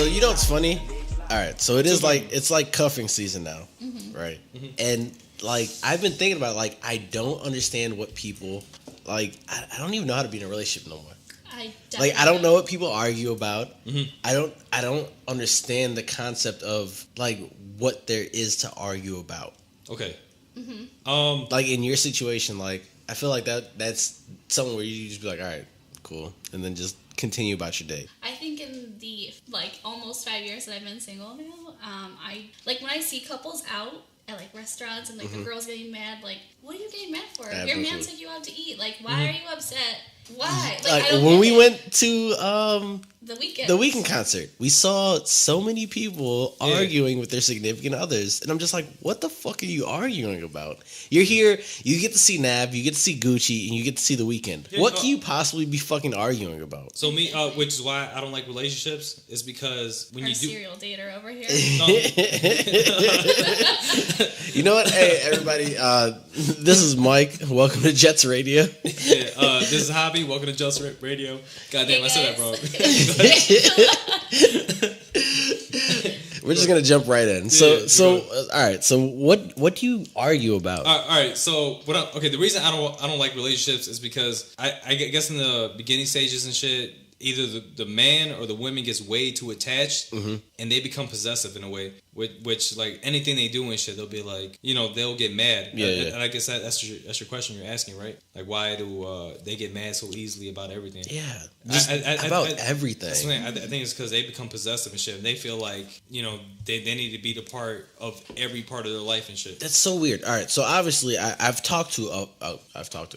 So you know what's funny? All right, so it's like cuffing season now, right? And like I've been thinking about like I don't understand what people like. I don't even know how to be in a relationship no more. I don't know what people argue about. I don't understand the concept of like what there is to argue about. Okay. Like in your situation, like I feel like that's something where you just be like, all right, cool, and then just continue about your day. I think in the like almost 5 years that I've been single now, I like when I see couples out at like restaurants and like the girls getting mad, like, what are you getting mad for? Your man took you out to eat. Like, why are you upset? Why? Like when we went to the weekend concert, we saw so many people arguing with their significant others, and I'm just like, what the fuck are you arguing about? You're here, you get to see Nav, you get to see Gucci, and you get to see The Weeknd. What can you possibly be fucking arguing about? So me, which is why I don't like relationships, is because when you do serial dater over here. You know what? Hey, everybody, this is Mike. Welcome to Jets Radio. This is Havi. Welcome to Jets Radio. Goddamn, I said that wrong. We're just gonna jump right in. All right. So what do you argue about? All right. So the reason I don't like relationships is because I guess in the beginning stages and shit, either the man or the woman gets way too attached and they become possessive in a way, which like anything they do and shit, they'll be like, they'll get mad. And I guess that's your question you're asking, right? Like, why do they get mad so easily about everything? Yeah, about everything. That's what I think it's because they become possessive and shit. And they feel like they need to be the part of every part of their life and shit. That's so weird. All right, so obviously I've talked to a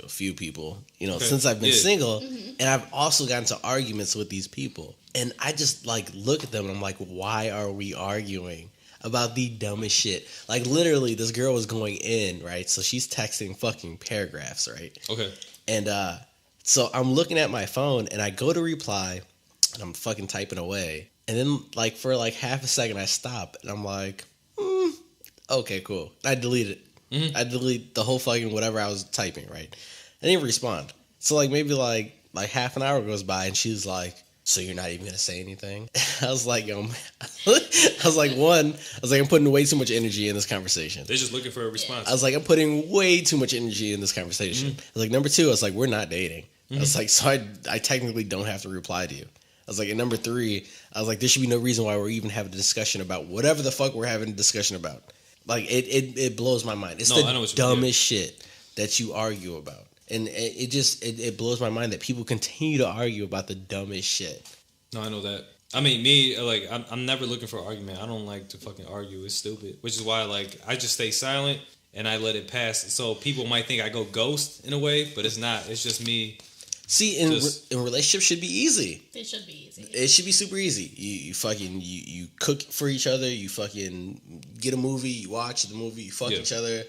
few people, since I've been single, and I've also gotten to arguments with these people, and I just like look at them and I'm like, why are we arguing about the dumbest shit? Like literally, this girl was going in, right? So she's texting fucking paragraphs, right? Okay. And so I'm looking at my phone and I go to reply and I'm fucking typing away, and then like for like half a second I stop and I'm like, okay, cool. I delete it. I delete the whole fucking whatever I was typing, right? I didn't respond. So like maybe like half an hour goes by and she's like, so you're not even gonna say anything? I was like, I'm putting way too much energy in this conversation. They're just looking for a response. I was like, I'm putting way too much energy in this conversation. I was like, number two, I was like, we're not dating. I was like, so I technically don't have to reply to you. I was like, and number three, I was like, there should be no reason why we're even having a discussion about whatever the fuck we're having a discussion about. Like, it blows my mind. It's the dumbest shit that you argue about. And it blows my mind that people continue to argue about the dumbest shit. No, I know that. I mean, me, like, I'm never looking for an argument. I don't like to fucking argue. It's stupid. Which is why, like, I just stay silent and I let it pass. So people might think I go ghost in a way, but it's not. It's just me. See, in relationships should be easy. It should be easy. It should be super easy. You fucking you cook for each other. You fucking get a movie. You watch the movie. You fuck each other.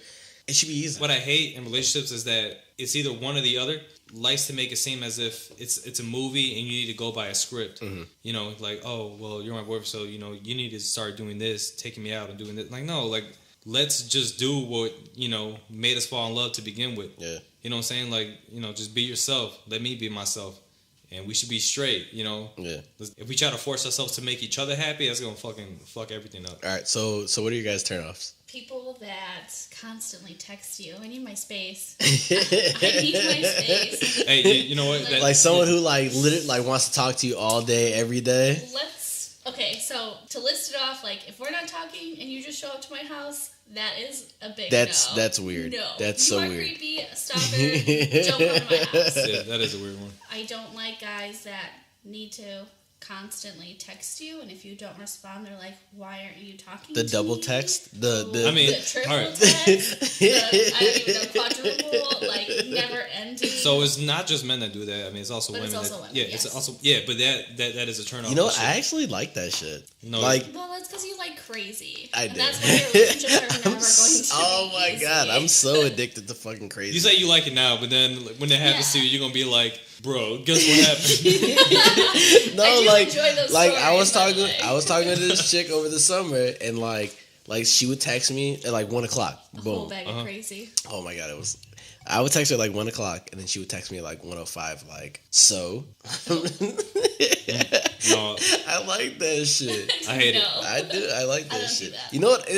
It should be easy. What I hate in relationships is that it's either one or the other. Likes to make it seem as if it's a movie and you need to go by a script. Like, oh, well, you're my boyfriend, so you need to start doing this, taking me out and doing this. Like, no, like, let's just do what made us fall in love to begin with. Yeah. You know what I'm saying? Like, just be yourself. Let me be myself. And we should be straight, Yeah. If we try to force ourselves to make each other happy, that's gonna fucking fuck everything up. All right, so what are your guys' turnoffs? People that constantly text you. I need my space. I need my space. Hey, you know what? Like someone who like literally like wants to talk to you all day, every day. Okay, so to list it off, like if we're not talking and you just show up to my house, that is a big no. That's weird. No. That's so weird. You are creepy, stalker, don't come to my house. Yeah, that is a weird one. I don't like guys that need to constantly text you, and if you don't respond, they're like, why aren't you talking to me? The double text? The triple text? I don't even know, quadruple, like, never ending. So it's not just men that do that. I mean, it's also women. It's also women, yeah, yes. It's also, yeah, but that is a turn off. You know what? I actually like that shit. No. Like, well, that's because you like crazy. I do. That's why your relationships are never going to oh be my easy. God, I'm so addicted to fucking crazy. You say you like it now, but then when it happens to you, you're going to be like, bro, guess what happened? No, I was talking to this chick over the summer, and like she would text me at like 1 o'clock. A Boom. whole bag of crazy. Oh my God, I would text her at like 1 o'clock, and then she would text me at like 1:05, like, so. No, I like that shit. I hate it. I do. I like that don't shit. do that. You know what?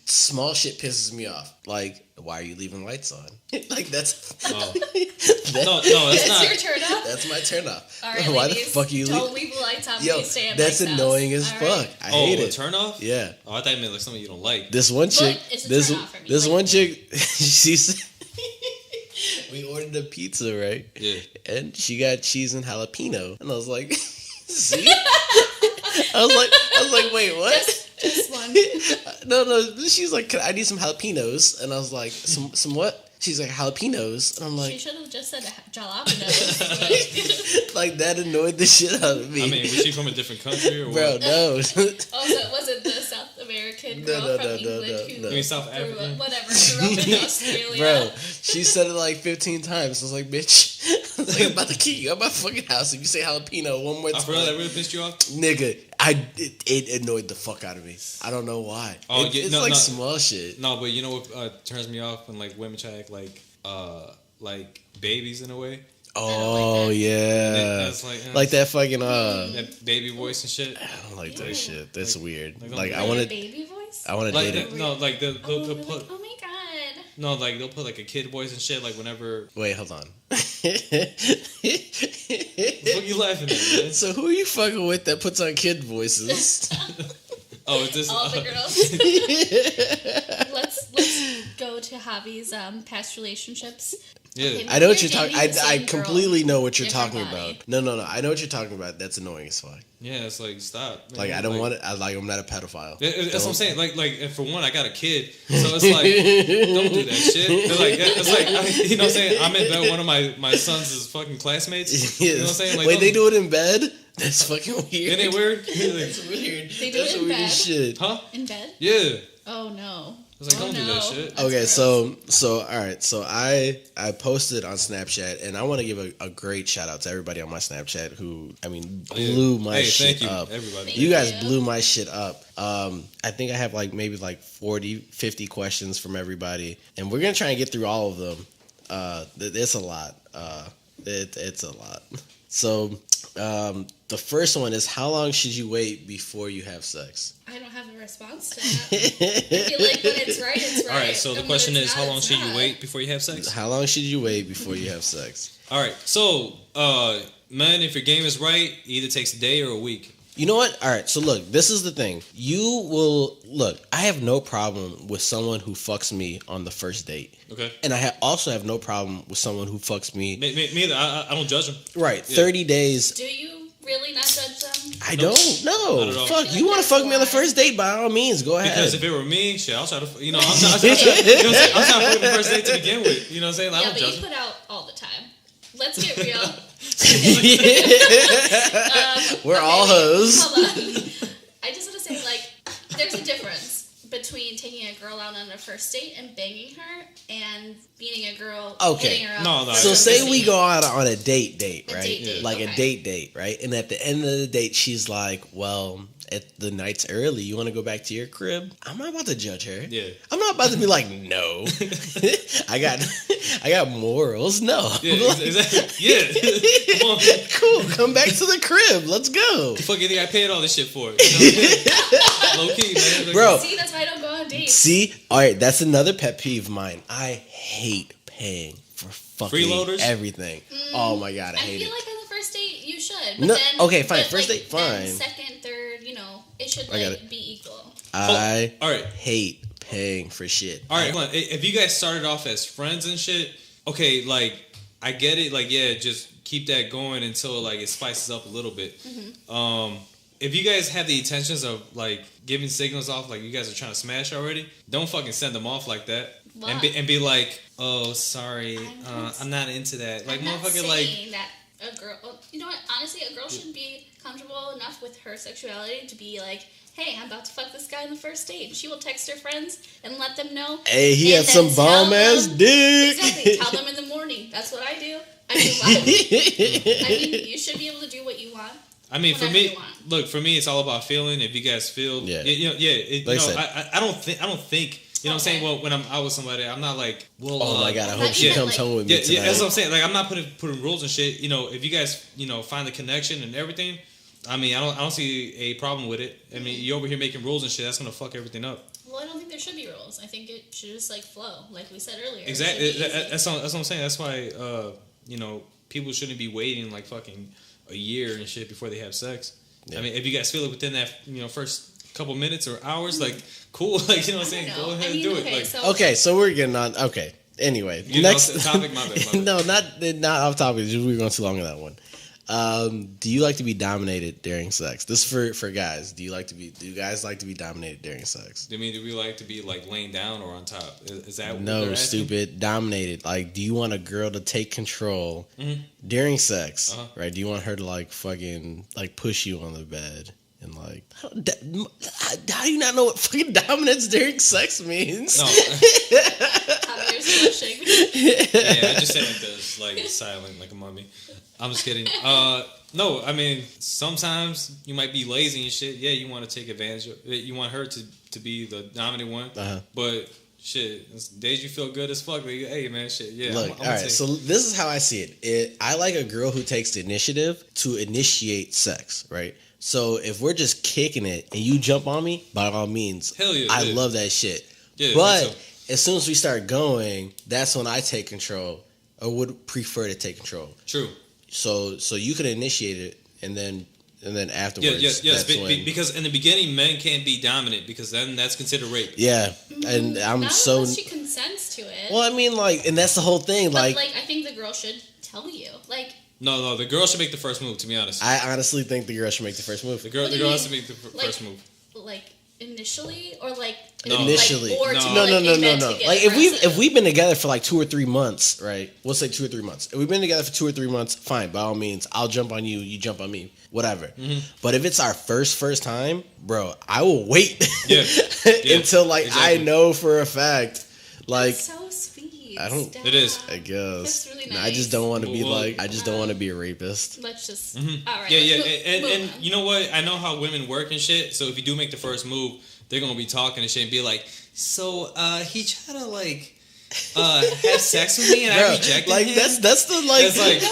Small shit pisses me off. Like, why are you leaving lights on? Like, that's. Oh. that- No, it's That's not. your turn off? That's my turn off. All right, Why ladies, the fuck are you don't leaving? leave the lights on. Yo, Please stay at that's Mike's annoying house. as All fuck. right. I hate A it. turn off? Yeah. Oh, I thought you meant like something you don't like. This one chick. it's a This turn off for me. this Like- one chick. She's. We ordered a pizza, right? Yeah. And she got cheese and jalapeno, and I was like, "See?" I was like, "Wait, what?" Just one. No. She's like, I need some jalapenos, and I was like, "Some what?" She's like, jalapenos, and I'm She like, should have just said jalapenos. like that annoyed the shit out of me. I mean, was she from a different country or bro, what? no. Also, was it the South American girl No, from no, England who You mean South grew African? up, whatever, grew up in Australia? Bro, she said it like 15 times. I was like, bitch, I was like, I'm about to kick you out my fucking house if you say jalapeno one more I time. forgot that really pissed you off? Nigga, it annoyed the fuck out of me. I don't know why. Oh, It's no, like no. small shit. No, but you know what turns me off when like women try to act like babies in a way? Oh, that. yeah. That's Like that fucking, that baby voice and shit. I don't like that shit. That's weird. like, Like, don't I do want Like to, a baby voice? I want to Like date it. no, like they'll Oh, put like, oh my god. no, like they'll put like a kid voice and shit. Like whenever. Wait, hold on. What are you laughing at, man? So who are you fucking with that puts on kid voices? Oh, is this? All the girls. Let's go to Javi's past relationships. Yeah. Okay, I know what maybe you're dating talking. the I same girl, completely know what you're different talking body. about. No. I know what you're talking about. That's annoying as fuck. Yeah, it's like stop. Man. Like I don't want it. I'm not a pedophile. That's what I'm saying. Like, and for one, I got a kid, so it's like, don't do that shit. It's like, you know what I'm saying? I'm in bed with one of my son's fucking classmates. You know what I'm saying? Like, Wait, they do it in bed? That's fucking weird. Isn't it weird? That's weird. They do That's it in weird bed? as shit. Huh? In bed? Yeah. Oh no. I was like, don't do that shit. That's Okay, gross. so all right, so I posted on Snapchat, and I want to give a great shout out to everybody on my Snapchat who blew my shit thank you, up. everybody. You guys Yeah. blew my shit up. I think I have maybe 40, 50 questions from everybody, and we're gonna try and get through all of them. It's a lot. It's a lot. So the first one is, how long should you wait before you have sex? I don't have a response to that. I feel like when it's right, it's right. All right. So the and when question it's is, not, how long it's should you not. wait before you have sex? How long should you wait before you have sex? All right. So, man, if your game is right, it either takes a day or a week. You know what? All right. So look, this is the thing. I have no problem with someone who fucks me on the first date. Okay. And I also have no problem with someone who fucks me. Me either. I don't judge them. Right. Yeah. 30 days. Do you really not judge them? I Nope. don't Not know. at all. Fuck. You want to fuck me on the first date? By all means, go ahead. Because if it were me, shit, I'll try to. I'm trying to fuck the first date to begin with. You know what I'm saying? Like, I Yeah, don't but judge you them. put out all the time. Let's get real. We're all hoes. Hold on. I just want to say, there's a difference between taking a girl out on a first date and banging her and beating a girl, Okay. hitting her up. No, for So the say first we date. go out on a date, A right? date, Like a okay. date, right? And at the end of the date, she's like, "Well, the night's early. You want to go back to your crib?" I'm not about to judge her. Yeah. I'm not about to be like, "No, I got morals." No. Yeah, exactly. Yeah. Come on. Cool. Come back to the crib. Let's go, The fuck you think I paid all this shit for? You know? Low key, man. Like, bro. See, that's why I don't go on dates. See, all right. That's another pet peeve of mine. I hate paying for fucking Freeloaders? everything. Oh my god, I I hate feel it. like on the first date you should. No, then, okay, fine. but, First date, then fine. second, third, it should I got it. be equal. I all right. hate paying for shit. All right, hold on. If you guys started off as friends and shit, okay, I get it. Just keep that going until it spices up a little bit. Mm-hmm. If you guys have the intentions of giving signals off, you guys are trying to smash already, don't fucking send them off like that. Why? And be like, oh, sorry, I'm I'm not into that. I'm not motherfucker, saying that a girl. You know what? Honestly, a girl should be comfortable enough with her sexuality to be like, "Hey, I'm about to fuck this guy on the first date." She will text her friends and let them know. Hey, he And had some then tell bomb ass them- dick. Exactly. Tell them in the morning. That's what I do. I mean, you should be able to do what you want. I mean, for Whatever me, you want. look, for me, it's all about feeling. If you guys feel, Yeah. I don't think, you know what I'm saying? Okay. Well, when I'm out with somebody, I'm not like, well, Oh my god, I Not hope she even, comes home with me yeah, tonight. that's what I'm saying. I'm not putting rules and shit. If you guys, find the connection and everything, I mean, I don't see a problem with it. I mean, you over here making rules and shit. That's gonna fuck everything up. Well, I don't think there should be rules. I think it should just like flow, like we said earlier. Exactly. That's what I'm saying. That's why people shouldn't be waiting like fucking a year and shit before they have sex. Yeah. I mean, if you guys feel it within that first couple minutes or hours, like cool, like you know what I'm saying. Go ahead and do it. So we're getting on. Okay. Anyway, next topic. My bad. No, not off topic. Just we were going too long on that one. Do you like to be dominated during sex? This is for guys. Do you guys like to be dominated during sex? Do we like to be like laying down or on top? Is that what no stupid dominated? Like, do you want a girl to take control during sex? Uh-huh. Right? Do you want her to like fucking like push you on the bed and like how do you not know what fucking dominance during sex means? No. Yeah, I just say like this, like silent, like a mummy. I'm just kidding. No, I mean, sometimes you might be lazy and shit. Yeah, you want to take advantage of it. You want her to be the dominant one. Uh-huh. But shit, days you feel good as fuck. Like, hey, man, shit. Yeah. Look, all right. So this is how I see it. I like a girl who takes the initiative to initiate sex, right? So if we're just kicking it and you jump on me, by all means, hell yeah, I love that shit. Yeah, but as soon as we start going, that's when I take control or would prefer to take control. True. So you could initiate it, and then afterwards. Yes. Because in the beginning, men can't be dominant because then that's considered rape. Yeah, and I'm not so. Unless she consents to it. Well, I mean, like, and that's the whole thing. But, I think the girl should tell you, like. No, the girl should make the first move. To be honest, I honestly think the girl should make the first move. The girl has to make the first move. Like initially, or like initially. Like, or no. Like if we've been together for like 2 or 3 months, right? We'll say 2 or 3 months. If we've been together for 2 or 3 months, fine. By all means, I'll jump on you. You jump on me. Whatever. Mm-hmm. But if it's our first time, bro, I will wait until like exactly. I know for a fact. Like that's so sweet. I don't. Stop. It is. I guess. That's really nice. I just don't want to be like. I just don't want to be a rapist. Let's just. Mm-hmm. All right. Yeah. And you know what? I know how women work and shit. So if you do make the first move, they're gonna be talking and shit and be like, so he tried to like have sex with me and I rejected like him. That's the like. It's like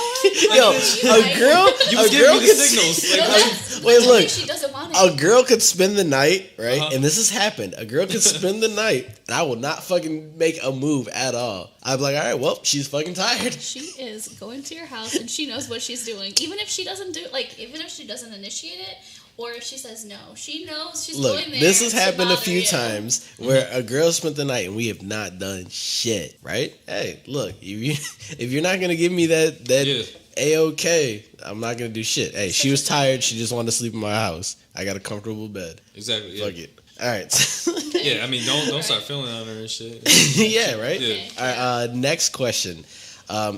yo, a girl. You give me the signals. Wait, look. She doesn't want it. A girl could spend the night, right? Uh-huh. And this has happened. A girl could spend the night, and I will not fucking make a move at all. I'd be like, all right, well, she's fucking tired. She is going to your house, and she knows what she's doing. Even if she doesn't even if she doesn't initiate it, or if she says no, she knows she's going there. This has happened a few times where a girl spent the night and we have not done shit, right? Hey, look, if you're not gonna give me that A-OK, I'm not gonna do shit. Hey, she was tired. She just wanted to sleep in my house. I got a comfortable bed. Exactly. Yeah. Fuck it. All right. Yeah, I mean, don't start feeling on her and shit. Yeah, right. Yeah. All right, next question: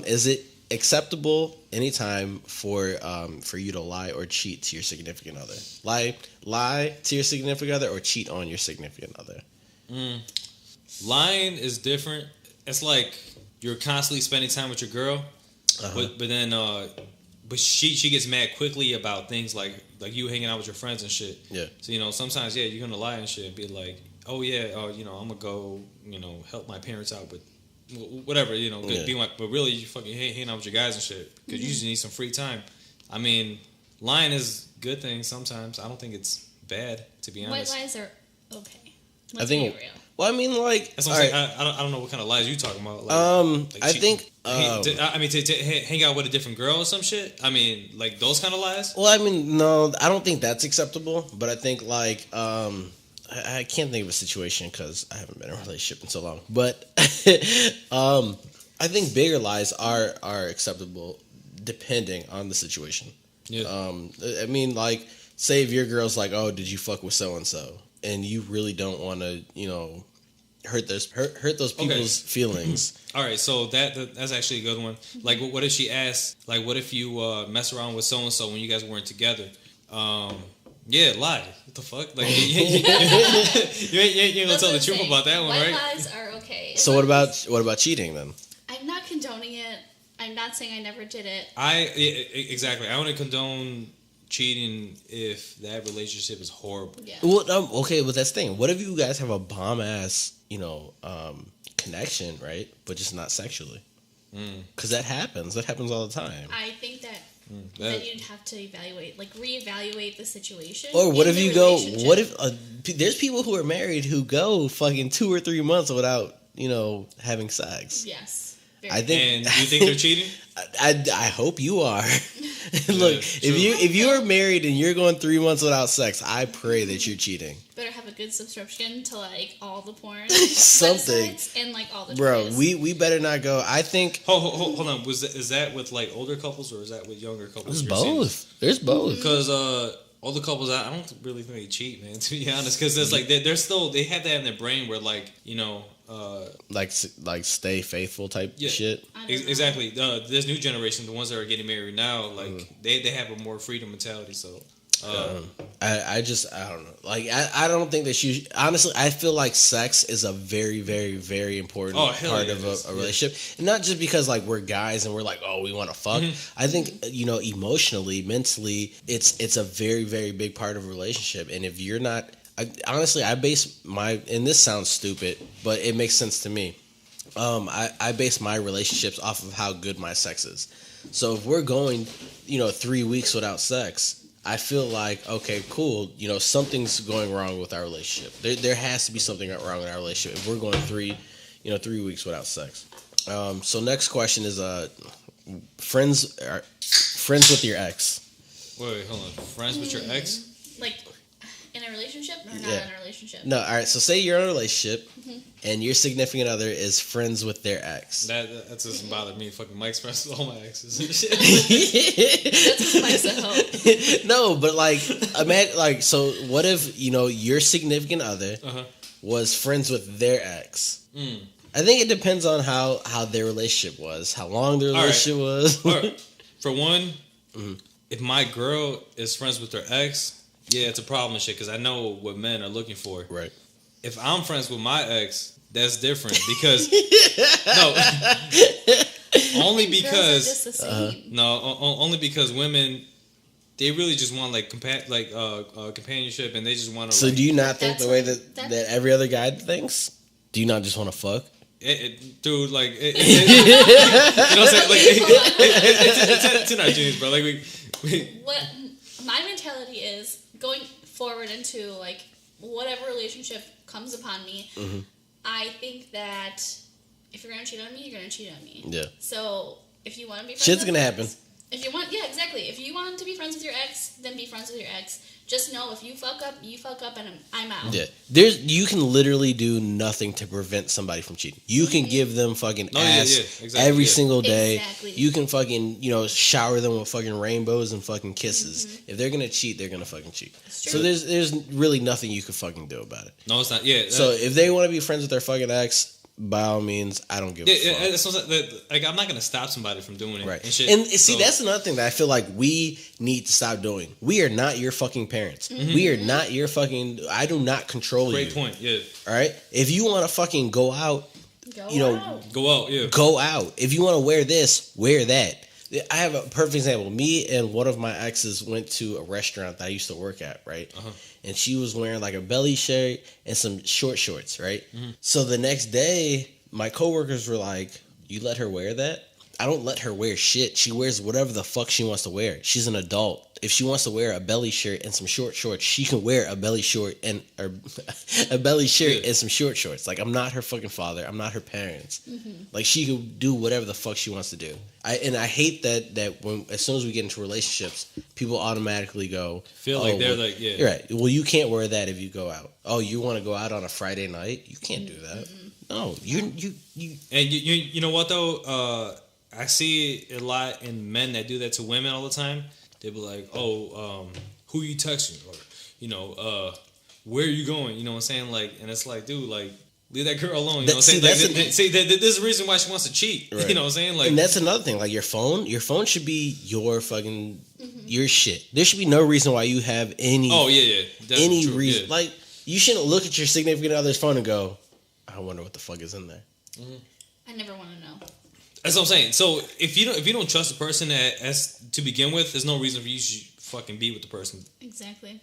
is it acceptable anytime for you to lie or cheat to your significant other? Lie to your significant other or cheat on your significant other? Lying is different. It's like you're constantly spending time with your girl, but then she gets mad quickly about things like you hanging out with your friends and shit. Yeah. So sometimes you're gonna lie and shit and be like, oh yeah, I'm gonna go help my parents out with whatever, but really you fucking hanging out with your guys and shit because you just need some free time. I mean, lying is a good thing sometimes. I don't think it's bad, to be honest. White lies are okay. I think. Well, I mean, like that's what I'm saying. I don't know what kind of lies you talking about. I think. To hang out with a different girl or some shit. I mean, like those kind of lies. Well, I mean, no, I don't think that's acceptable. But I think like I can't think of a situation because I haven't been in a relationship in so long. But I think bigger lies are acceptable depending on the situation. Yeah. I mean, like, say if your girl's like, "Oh, did you fuck with so and so?" and you really don't want to, hurt those people's feelings. All right, so that's actually a good one. Like, what if she asks? Like, what if you mess around with so and so when you guys weren't together? Yeah, lie. What the fuck? Like, you ain't gonna tell the truth about that one, right? White lies are okay. So what about cheating then? I'm not condoning it. I'm not saying I never did it. Exactly. I only condone cheating if that relationship is horrible. Yeah. Well, okay, but that's the thing. What if you guys have a bomb ass, connection, right? But just not sexually. Because that happens. That happens all the time. I think that then you'd have to reevaluate the situation. Or what if you go? Relationship. What if there's people who are married who go fucking 2 or 3 months without having sex? Yes. I think. And you think they're cheating? I hope you are. Look, if you are married and you're going 3 months without sex, I pray that you're cheating. Better have a good subscription to all the porn Something websites and all the bro. toys. We better not go. I think. Hold on. Is that with older couples or is that with younger couples? There's both. There's both. Because older couples, I don't really think they cheat, man. To be honest, because it's they're still they have that in their brain where stay faithful type shit. Exactly. This new generation, the ones that are getting married now, they have a more freedom mentality. So I don't know. I don't think that you honestly. I feel like sex is a very, very, very important part of a relationship, and not just because we're guys and we're we want to fuck. I think emotionally, mentally, it's a very, very big part of a relationship, and if you're not. I base and this sounds stupid, but it makes sense to me. I base my relationships off of how good my sex is. So if we're going, 3 weeks without sex, I feel like, okay, cool, something's going wrong with our relationship. There has to be something wrong with our relationship if we're going 3 weeks without sex. So next question is friends with your ex. Wait, hold on. Friends with your ex? In a relationship or not in a relationship? No, all right. So say you're in a relationship and your significant other is friends with their ex. That doesn't bother me. Fucking Mike's friends with all my exes and shit. That's what Mike's at home. No, but imagine so what if your significant other was friends with their ex? I think it depends on how their relationship was, how long their relationship was. All right. For one, if my girl is friends with her ex. Yeah, it's a problem and shit because I know what men are looking for. Right. If I'm friends with my ex, that's different because only because only because women they really just want companionship and they just want to. So do you not think the way that every other guy thinks? Do you not just want to fuck? Dude, you know what I'm saying? It's in our genes, bro. What my mentality is. Going forward into whatever relationship comes upon me, I think that if you're gonna cheat on me, you're gonna cheat on me. Yeah. So if you want to be friends, shit's gonna happen. If you want, exactly. If you want to be friends with your ex, then be friends with your ex. Just know if you fuck up, and I'm out. Yeah. You can literally do nothing to prevent somebody from cheating. You can give them fucking ass every single day. Exactly. You can fucking, shower them with fucking rainbows and fucking kisses. If they're gonna cheat, they're gonna fucking cheat. So there's really nothing you can fucking do about it. No, it's not. Yeah. So if they want to be friends with their fucking ex, by all means, I don't give a fuck. Yeah, so I'm not gonna stop somebody from doing it. Right. And shit. And see, that's another thing that I feel like we need to stop doing. We are not your fucking parents. We are not your fucking. I do not control you. Great point. Yeah. All right. If you want to fucking go out, go out. Yeah. Go out. If you want to wear this, wear that. I have a perfect example. Me and one of my exes went to a restaurant that I used to work at, right? And she was wearing a belly shirt and some short shorts, right? So the next day, my coworkers were like, "You let her wear that?" I don't let her wear shit. She wears whatever the fuck she wants to wear. She's an adult. If she wants to wear a belly shirt and some short shorts, she can wear a belly shirt and some short shorts. I'm not her fucking father. I'm not her parents. She can do whatever the fuck she wants to do. I hate that when as soon as we get into relationships, people automatically feel they're yeah. You're right. Well, you can't wear that if you go out. Oh, you want to go out on a Friday night? You can't do that. No, you. And you know what though? I see a lot in men that do that to women all the time. They be like, "Oh, who you texting?" Or, where are you going? You know what I'm saying? And it's dude, leave that girl alone. You know what I'm saying? There's a reason why she wants to cheat. Right. You know what I'm saying? And that's another thing. Your phone should be your fucking your shit. There should be no reason why you have any. Oh yeah. Any true. Reason? Yeah. You shouldn't look at your significant other's phone and go, "I wonder what the fuck is in there." I never want to know. That's what I'm saying. So if you don't trust the person as to begin with, there's no reason for you to fucking be with the person. Exactly.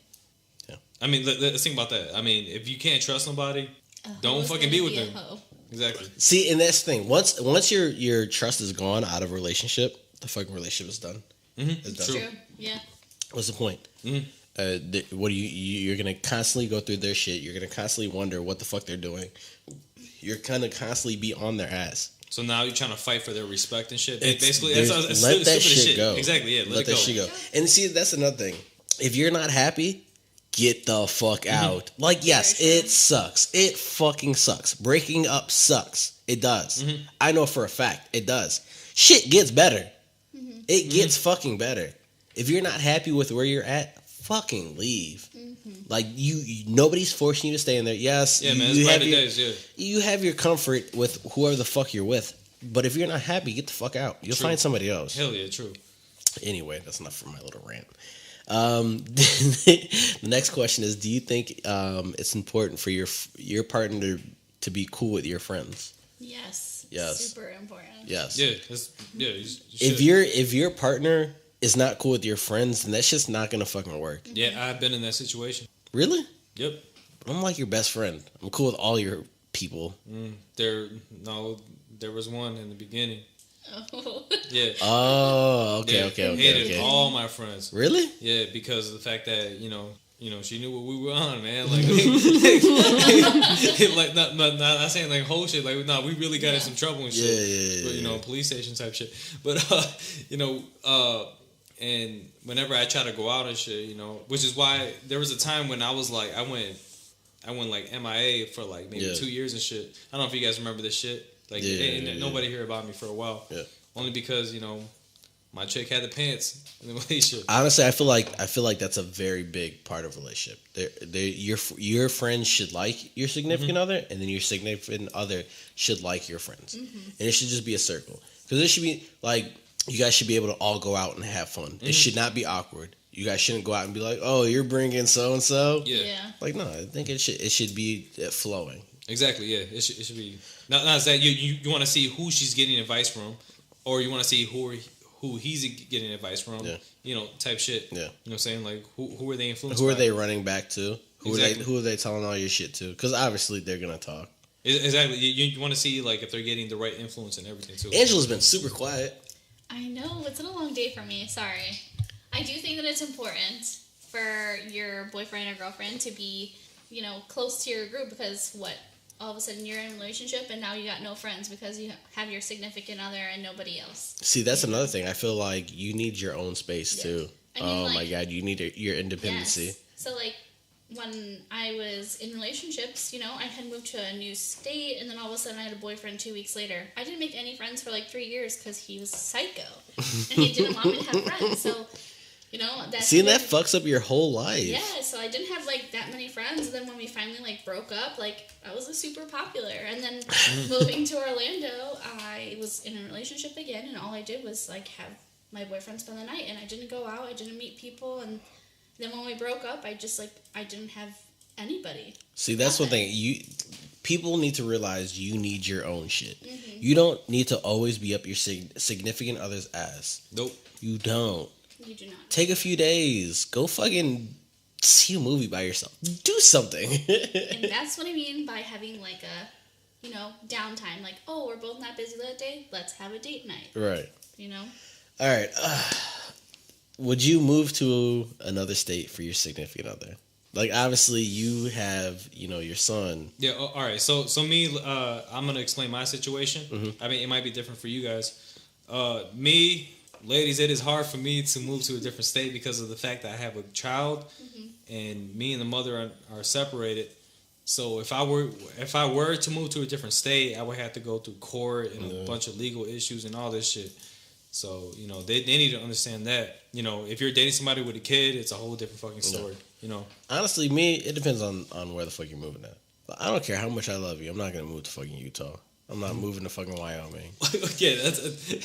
Yeah. I mean, let's think about that. I mean, if you can't trust somebody, don't fucking be with them. Exactly. See, and that's the thing. Once your trust is gone out of a relationship, the fucking relationship is done. It's True. Yeah. What's the point? What do you're gonna constantly go through their shit. You're gonna constantly wonder what the fuck they're doing. You're gonna constantly be on their ass. So now you're trying to fight for their respect and shit. It's, Basically, let that shit go. Exactly, yeah. Let that shit go. And see, that's another thing. If you're not happy, get the fuck out. Like, yes, it sucks. It fucking sucks. Breaking up sucks. It does. I know for a fact it does. Shit gets better. It gets fucking better. If you're not happy with where you're at, fucking leave. Like, nobody's forcing you to stay in there. Yes, yeah, man, it's brighter days, yeah. You have your comfort with whoever the fuck you're with. But if you're not happy, get the fuck out. You'll find somebody else. Hell yeah, true. Anyway, that's enough for my little rant. The next question is: do you think it's important for your partner to be cool with your friends? Yes. Yes. Super important. Yes. Yeah. If your partner is not cool with your friends, then that's just not gonna fucking work. Yeah, I've been in that situation. Really? Yep. I'm like your best friend. I'm cool with all your people. There was one in the beginning. Oh. Yeah. Oh, okay. Hated all my friends. Really? Yeah, because of the fact that she knew what we were on, man. Like, like not saying like whole shit. Like, no, we really got in some trouble and shit. But police station type shit. But and whenever I try to go out and shit, which is why there was a time when I was like, I went like MIA for like maybe 2 years and shit. I don't know if you guys remember this shit. Like, nobody heard about me for a while. Yeah. Only because my chick had the pants in the relationship. Honestly, I feel like that's a very big part of a relationship. Your friends should like your significant other, and then your significant other should like your friends, and it should just be a circle. Because it should be like you guys should be able to all go out and have fun. It should not be awkward. You guys shouldn't go out and be like, "Oh, you're bringing so and so." Yeah. Like, no, I think it should be flowing. Exactly. Yeah. It should be. Not that you want to see who she's getting advice from, or you want to see who he's getting advice from. Yeah. Type shit. Yeah. You know what I'm saying? Like, who are they influenced? Who are by? they running back to? Who are they telling all your shit to? Because obviously they're gonna talk. Exactly. You want to see like if they're getting the right influence and everything too. Angela's been super quiet. I know, it's been a long day for me. Sorry. I do think that it's important for your boyfriend or girlfriend to be, close to your group because all of a sudden you're in a relationship and now you got no friends because you have your significant other and nobody else. See, that's another thing. I feel like you need your own space too. My God, you need your independency. Yes. So like when I was in relationships, I had moved to a new state and then all of a sudden I had a boyfriend 2 weeks later. I didn't make any friends for like 3 years because he was psycho and he didn't want me to have friends. So, that fucks up your whole life. Yeah, so I didn't have like that many friends. And then when we finally like broke up, like I was super popular. And then moving to Orlando, I was in a relationship again, and all I did was like have my boyfriend spend the night, and I didn't go out, I didn't meet people, and then when we broke up, I didn't have anybody. See, that's one thing. People need to realize you need your own shit. You don't need to always be up your significant other's ass. Nope. You don't. You do not. Take a few days. Go fucking see a movie by yourself. Do something. And that's what I mean by having like a, downtime. Like, oh, we're both not busy that day. Let's have a date night. Right. All right. Would you move to another state for your significant other? Like, obviously, you have, your son. Yeah, all right. So me, I'm going to explain my situation. I mean, it might be different for you guys. Ladies, it is hard for me to move to a different state because of the fact that I have a child, and me and the mother are separated. So if I were to move to a different state, I would have to go through court and a bunch of legal issues and all this shit. So, they need to understand that. If you're dating somebody with a kid, it's a whole different fucking story. Honestly, it depends on where the fuck you're moving at. I don't care how much I love you. I'm not gonna move to fucking Utah. I'm not moving to fucking Wyoming. Yeah,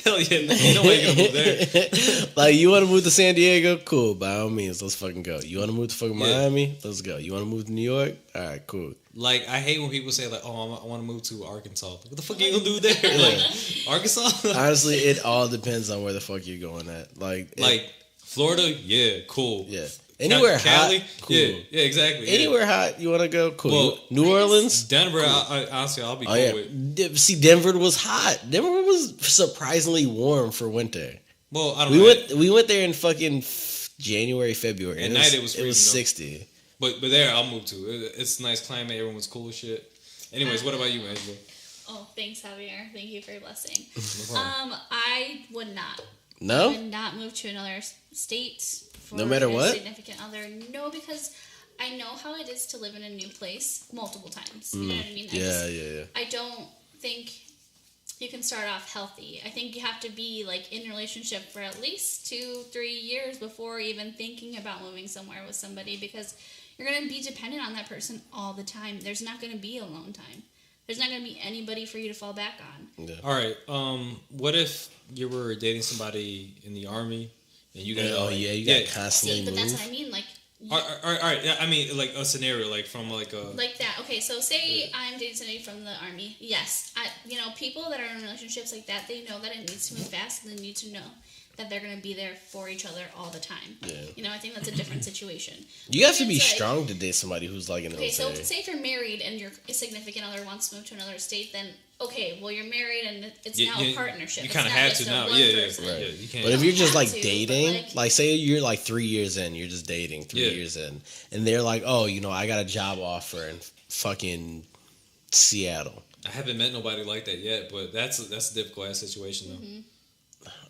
hell yeah. Ain't nobody gonna move there. Like, you want to move to San Diego? Cool, by all means, let's fucking go. You want to move to fucking Miami? Let's go. You want to move to New York? All right, cool. Like, I hate when people say like, "Oh, I want to move to Arkansas." What the fuck are you gonna do there? Like, Arkansas? Honestly, it all depends on where the fuck you're going at. Like Florida, yeah, cool. Yeah. Anywhere Cali, hot, cool. Yeah, exactly. Anywhere hot, you want to go, cool. Well, New Orleans, Denver. Cool. Honestly, I'll be cool with. See, Denver was hot. Denver was surprisingly warm for winter. Well, I don't know. We went there in fucking January, February. At night it was freezing. It was 60. But there I'll move to. It's a nice climate. Everyone's cool as shit. Anyways, what about you, Angela? Oh, thanks, Javier. Thank you for your blessing. No problem. I would not. No? I would not move to another state for No matter a what? significant other. No, because I know how it is to live in a new place multiple times. You know what I mean? Yeah. I don't think you can start off healthy. I think you have to be like in a relationship for at least 2-3 years before even thinking about moving somewhere with somebody, because you're going to be dependent on that person all the time. There's not going to be alone time. There's not going to be anybody for you to fall back on. Yeah. All right. What if you were dating somebody in the army and you got you got constantly but move. that's what I mean. Like, all right. Yeah, I mean, like a scenario, like from like a like that. Okay, so say I'm dating somebody from the army. Yes, people that are in relationships like that, they know that it needs to move fast, and they need to know that they're going to be there for each other all the time. Yeah. I think that's a different situation. You have to be strong to date somebody who's like in the military. Okay, so say if you're married and your significant other wants to move to another state, then okay, well you're married and it's now a partnership. You kind of have to now. Yeah. You can't. But if you're just like to, dating, like say you're like 3 years in, you're just dating 3 years in, and they're like, oh, I got a job offer in fucking Seattle. I haven't met nobody like that yet, but that's a difficult ass situation though. Mm-hmm.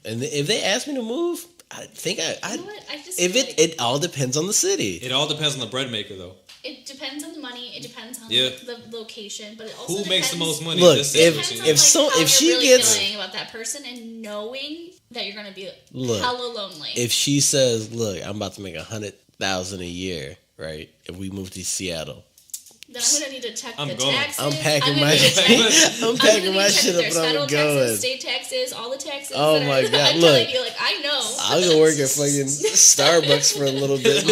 And if they ask me to move, I think I You know what? I just if feel it all depends on the city. It all depends on the bread maker though. It depends on the money. It depends on Yeah. the location, but it also Who makes the most money? Look, in this if- situation? if she you're really gets- feeling about that person and knowing that you're gonna be Look, hella lonely. If she says, "Look, I'm about to make $100,000 a year," right? If we move to Seattle, then I'm gonna need to check I'm the going. taxes. I'm packing gonna my need to check- I'm packing my check shit there's up and federal I'm going. taxes, state taxes, all the taxes. Oh that my are, God, I'm look. telling you, like I know. I'll go work at fucking Starbucks for a little bit.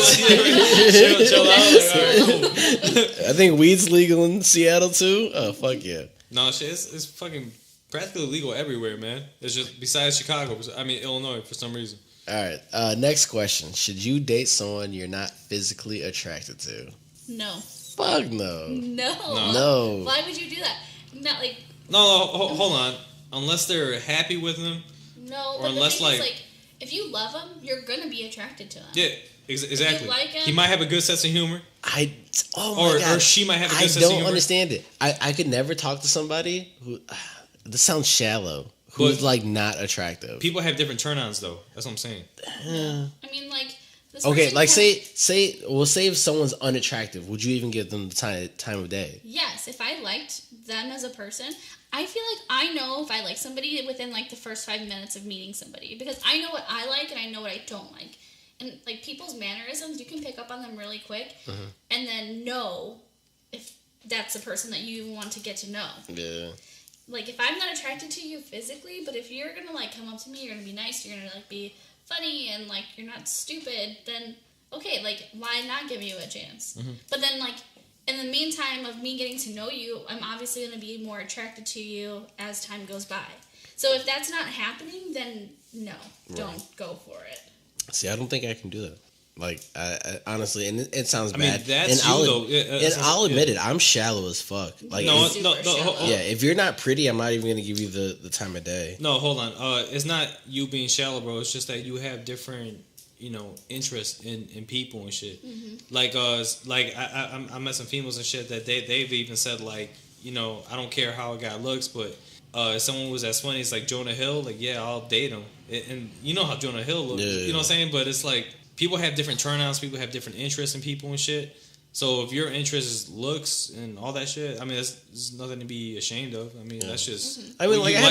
chill out. Like, all right, cool. I think weed's legal in Seattle too. Oh fuck yeah! No shit, it's fucking practically legal everywhere, man. It's just besides Chicago. I mean Illinois for some reason. All right, next question: should you date someone you're not physically attracted to? No. Fuck no. No. Why would you do that? Not like. No, hold on. Unless they're happy with them. No, or but unless the thing is, like, if you love them, you're gonna be attracted to them. Yeah, exactly. If you like him, he might have a good sense of humor. Oh my God. Or she might have a good sense of I humor. don't understand it. I could never talk to somebody who. This sounds shallow. Who's But- like not attractive. People have different turn-ons though. That's what I'm saying. I mean, like. This Okay, person like can- say if someone's unattractive, would you even give them the time of day? Yes, if I liked them as a person, I feel like I know if I like somebody within like the first 5 minutes of meeting somebody, because I know what I like and I know what I don't like. And like people's mannerisms, you can pick up on them really quick and then know if that's the person that you want to get to know. Yeah. Like if I'm not attracted to you physically, but if you're gonna like come up to me, you're gonna be nice, you're gonna like be funny and like you're not stupid, then okay, like why not give you a chance? But then like in the meantime of me getting to know you, I'm obviously going to be more attracted to you as time goes by. So if that's not happening, then no, don't go for it. See, I don't think I can do that. Like, I honestly, and it sounds I mean, bad. that's and you, I'll, though. Yeah, and I'll admit it, I'm shallow as fuck. Like, No, Super no, shallow. yeah, if you're not pretty, I'm not even gonna give you the time of day. No, hold on. It's not you being shallow, bro. It's just that you have different, interests in people and shit. Like, I met some females and shit that they've even said like, I don't care how a guy looks, but if someone was as funny as like Jonah Hill, like yeah, I'll date him. And you know how Jonah Hill looks, Yeah. you know what I'm saying? But it's like people have different turnouts, people have different interests in people and shit. So if your interest is looks and all that shit, I mean, there's nothing to be ashamed of. I mean, that's just. I mean, what like you I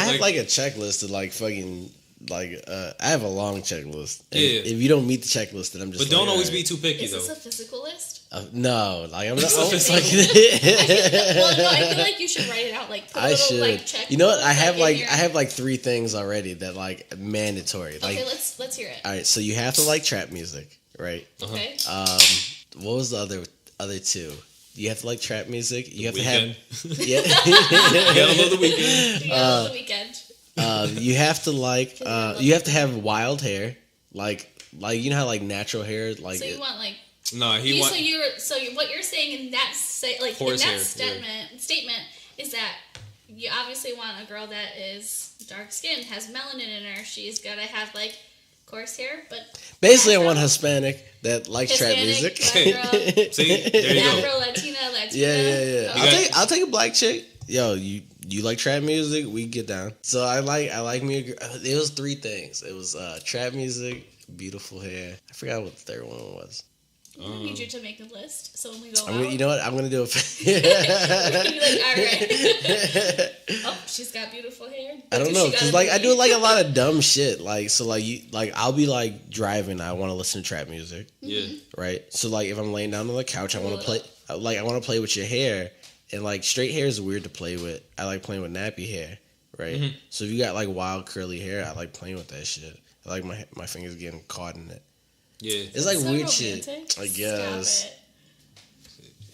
have bro. like a checklist of like fucking. Like I have a long checklist. And Yeah. if you don't meet the checklist, then I'm just. But don't like, always all right. be too picky Is though. this a physical list? No, like I'm not. It's a always physical like. Well, no, I feel like you should write it out. Like, put a I little, should. like, check. You know what? I have in like your- I have like 3 things already that like mandatory. Like, Okay, let's hear it. all right, so you have to like trap music, right? Okay. What was the other 2? You have to like trap music. You have Weekend. to have. Yeah. You gotta love the weekend. You know, the weekend. You have to like. You have to have wild hair, like you know how like natural hair like. So you want like. No, he wants. What you're saying in that Horse in hair, that statement is that you obviously want a girl that is dark skinned, has melanin in her. She's gotta have like coarse hair, but basically, I want Hispanic that likes trap Hispanic, music. black girl, See, there you go. Afro, Latina. Yeah. Okay. I'll take a black chick. Yo, you like trap music? We get down. So I like me. It was 3 things. It was trap music, beautiful hair. I forgot what the third one was. I need you to make a list. So when we go out, You know what? I'm gonna do it. you're like, all right. Oh, she's got beautiful hair. I don't know, cause like I do like a lot of dumb shit. Like so, like I'll be like driving. I want to listen to trap music. Yeah. Right. So like if I'm laying down on the couch, I want to play. I want to play with your hair, and like straight hair is weird to play with. I like playing with nappy hair. Right. Mm-hmm. So if you got like wild curly hair, I like playing with that shit. I like my fingers getting caught in it. Yeah. It's like so weird romantic. shit. I guess. Stop it.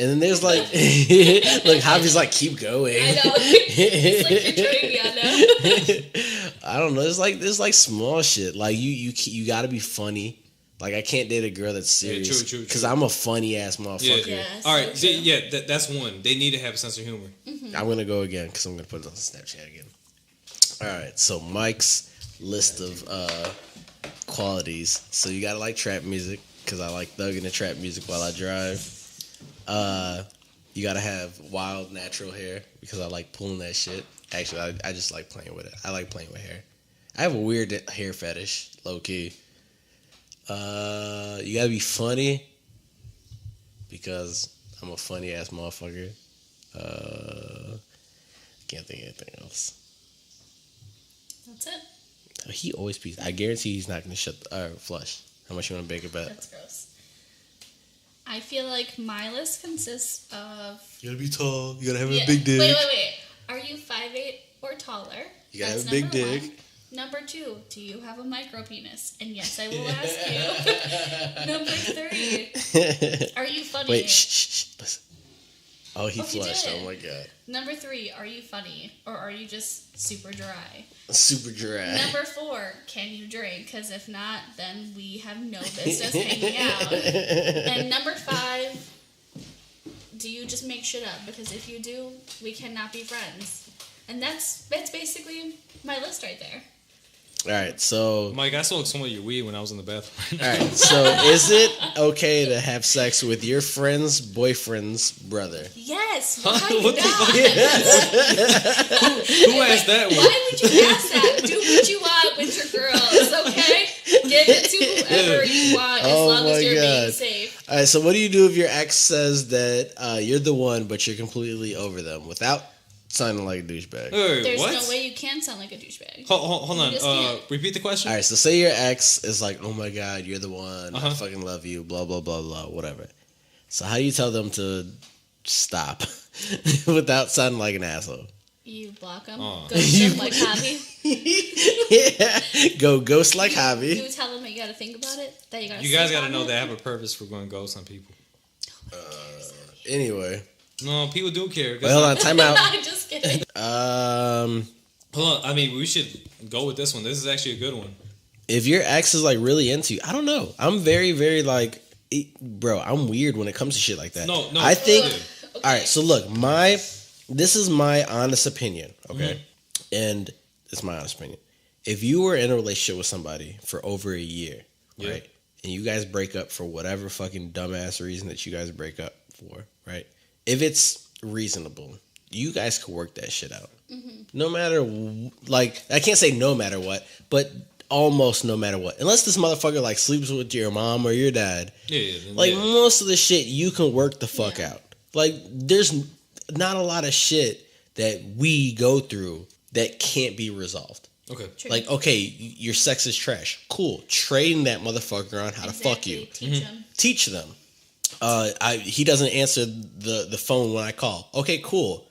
And then there's like, like Javi's like, keep going. I know. It's like you're turning me on now. I don't know. It's like small shit. Like you got to be funny. Like I can't date a girl that's serious. True. Because I'm a funny ass motherfucker. Yeah. All right. That's one. They need to have a sense of humor. Mm-hmm. I'm gonna go again because I'm gonna put it on Snapchat again. All right. So Mike's list of qualities. So you gotta like trap music because I like thugging the trap music while I drive. You gotta have wild natural hair because I like pulling that shit. Actually, I just like playing with it. I like playing with hair. I have a weird hair fetish, low key. You gotta be funny because I'm a funny ass motherfucker. Can't think of anything else. That's it. He always pees. I guarantee he's not gonna flush. How much you want to bake a bet? That's gross. I feel like my list consists of. You gotta be tall. You gotta have Yeah. a big dick. Wait. Are you 5'8" or taller? You gotta That's have a big number dick. one. Number 2, do you have a micro penis? And yes, I will ask you. Number 3, are you funny? Wait, shh. Listen. Oh, he he flushed. did. Oh my god. Number 3, are you funny? Or are you just super dry? Super dry. Number 4, can you drink? Because if not, then we have no business hanging out. And number 5, do you just make shit up? Because if you do, we cannot be friends. And that's basically my list right there. All right, so Mike, I smoked some of your weed when I was in the bathroom. all right, so is it okay to have sex with your friend's boyfriend's brother? Yes, why What the not? Who asked that one? Why would you ask that? Do what you want with your girls, okay? Give it to whoever you want as long as you're being safe. All right, so what do you do if your ex says that you're the one, but you're completely over them without sounding like a douchebag? Wait, There's what? no way you can sound like a douchebag. Hold on. just can't. Repeat the question. All right, so say your ex is like, oh my god, you're the one, I Uh-huh. fucking love you, blah, blah, blah, blah, whatever. So how do you tell them to stop without sounding like an asshole? You block them. Oh. Ghost them like Havi. Yeah, go ghost like Javi. You tell them that you gotta think about it. That you gotta. You guys sleep got to on know it. that I have a purpose for going ghost on people. Anyway, No, people do care. wait, hold on, time out. I'm just kidding. Hold on. I mean, we should go with this one. This is actually a good one. If your ex is like really into you, I don't know. I'm very, very like, bro. I'm weird when it comes to shit like that. No. I think. Okay. All right, so look, this is my honest opinion, okay, and it's my honest opinion. If you were in a relationship with somebody for over a year, Yeah. right, and you guys break up for whatever fucking dumbass reason that you guys break up for, right? If it's reasonable, you guys could work that shit out. No matter, like, I can't say no matter what, but almost no matter what. Unless this motherfucker, like, sleeps with your mom or your dad. Yeah. Like, most of the shit you can work the fuck out. Like, there's not a lot of shit that we go through that can't be resolved. Okay. True. Like, okay, your sex is trash. Cool. Train that motherfucker on how to fuck you. Teach them. Teach them. He doesn't answer the phone when I call. Okay, cool.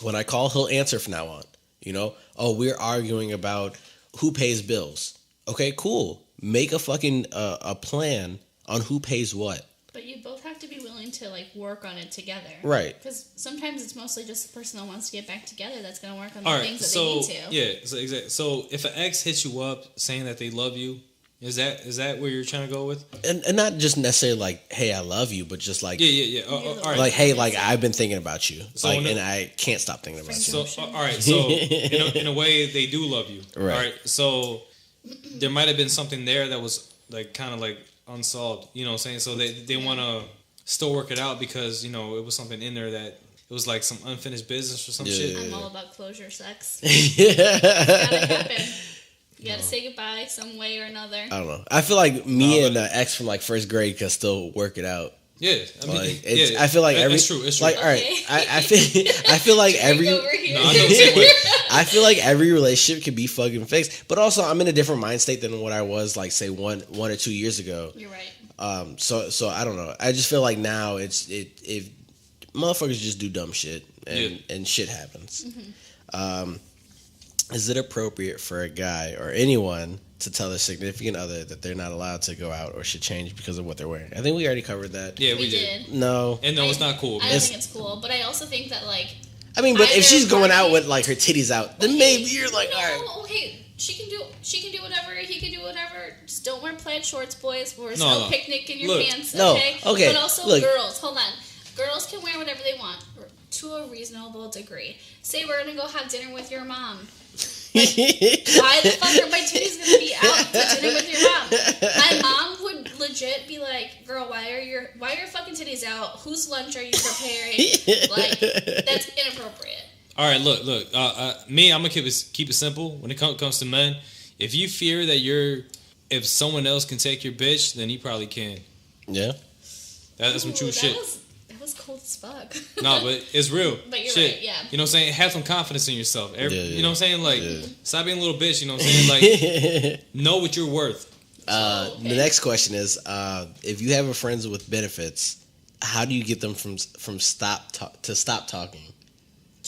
When I call, he'll answer from now on. You know? Oh, we're arguing about who pays bills. Okay, cool. Make a fucking a plan on who pays what. But you both have to be willing to like work on it together, Right? Because sometimes it's mostly just the person that wants to get back together that's going to work on the All right. things that So they need to. yeah. So exactly. So if an ex hits you up saying that they love you, Is that where you're trying to go with? And not just necessarily like, hey, I love you, but just like, yeah. All right. Like, hey, like I've been thinking about you, So like, and I can't stop thinking about you. So all right. So in a way, they do love you. Right. All right. So there might have been something there that was like kind of like unsolved. You know what I'm saying? So they want to still work it out because it was something in there that it was like some unfinished business or some shit. I'm all about closure sex. Yeah. Gotta happen. You gotta say goodbye some way or another. I don't know. I feel like me and an ex from like first grade can still work it out. Yeah, I mean, like, I feel like it's true. It's true. Like, all right, I feel like every. No, I know the same way. I feel like every relationship can be fucking fixed, but also I'm in a different mind state than what I was like, say 1 or 2 years ago. You're right. So I don't know. I just feel like now if motherfuckers just do dumb shit and shit happens. Mm-hmm. Is it appropriate for a guy or anyone to tell their significant other that they're not allowed to go out or should change because of what they're wearing? I think we already covered that. Yeah, we did. No. And no, it's not cool. I don't think it's cool, but I also think that like. I mean, but if she's going out with like her titties out, then maybe you're like, all right. Okay, she can do whatever. He can do whatever. Just don't wear plaid shorts, boys. Or No. picnic in your pants. No. Okay. Okay. But also, girls. Hold on. Girls can wear whatever they want to a reasonable degree. Say we're gonna go have dinner with your mom. Like, why the fuck are my titties gonna be out to dinner with your mom? My mom would legit be like, "Girl, why are your fucking titties out? Whose lunch are you preparing?" Like, that's inappropriate. All right, look. Me, I'm gonna keep it simple when it comes to men. If you fear that if someone else can take your bitch, then he probably can. Yeah, that's some true shit. That was cold as fuck. No, but it's real. But you're shit. right, yeah. You know what I'm saying? Have some confidence in yourself. You know what I'm saying? Like, stop being a little bitch. You know what I'm saying? Like, know what you're worth. The next question is, if you have a friends with benefits, how do you get them from stop talking?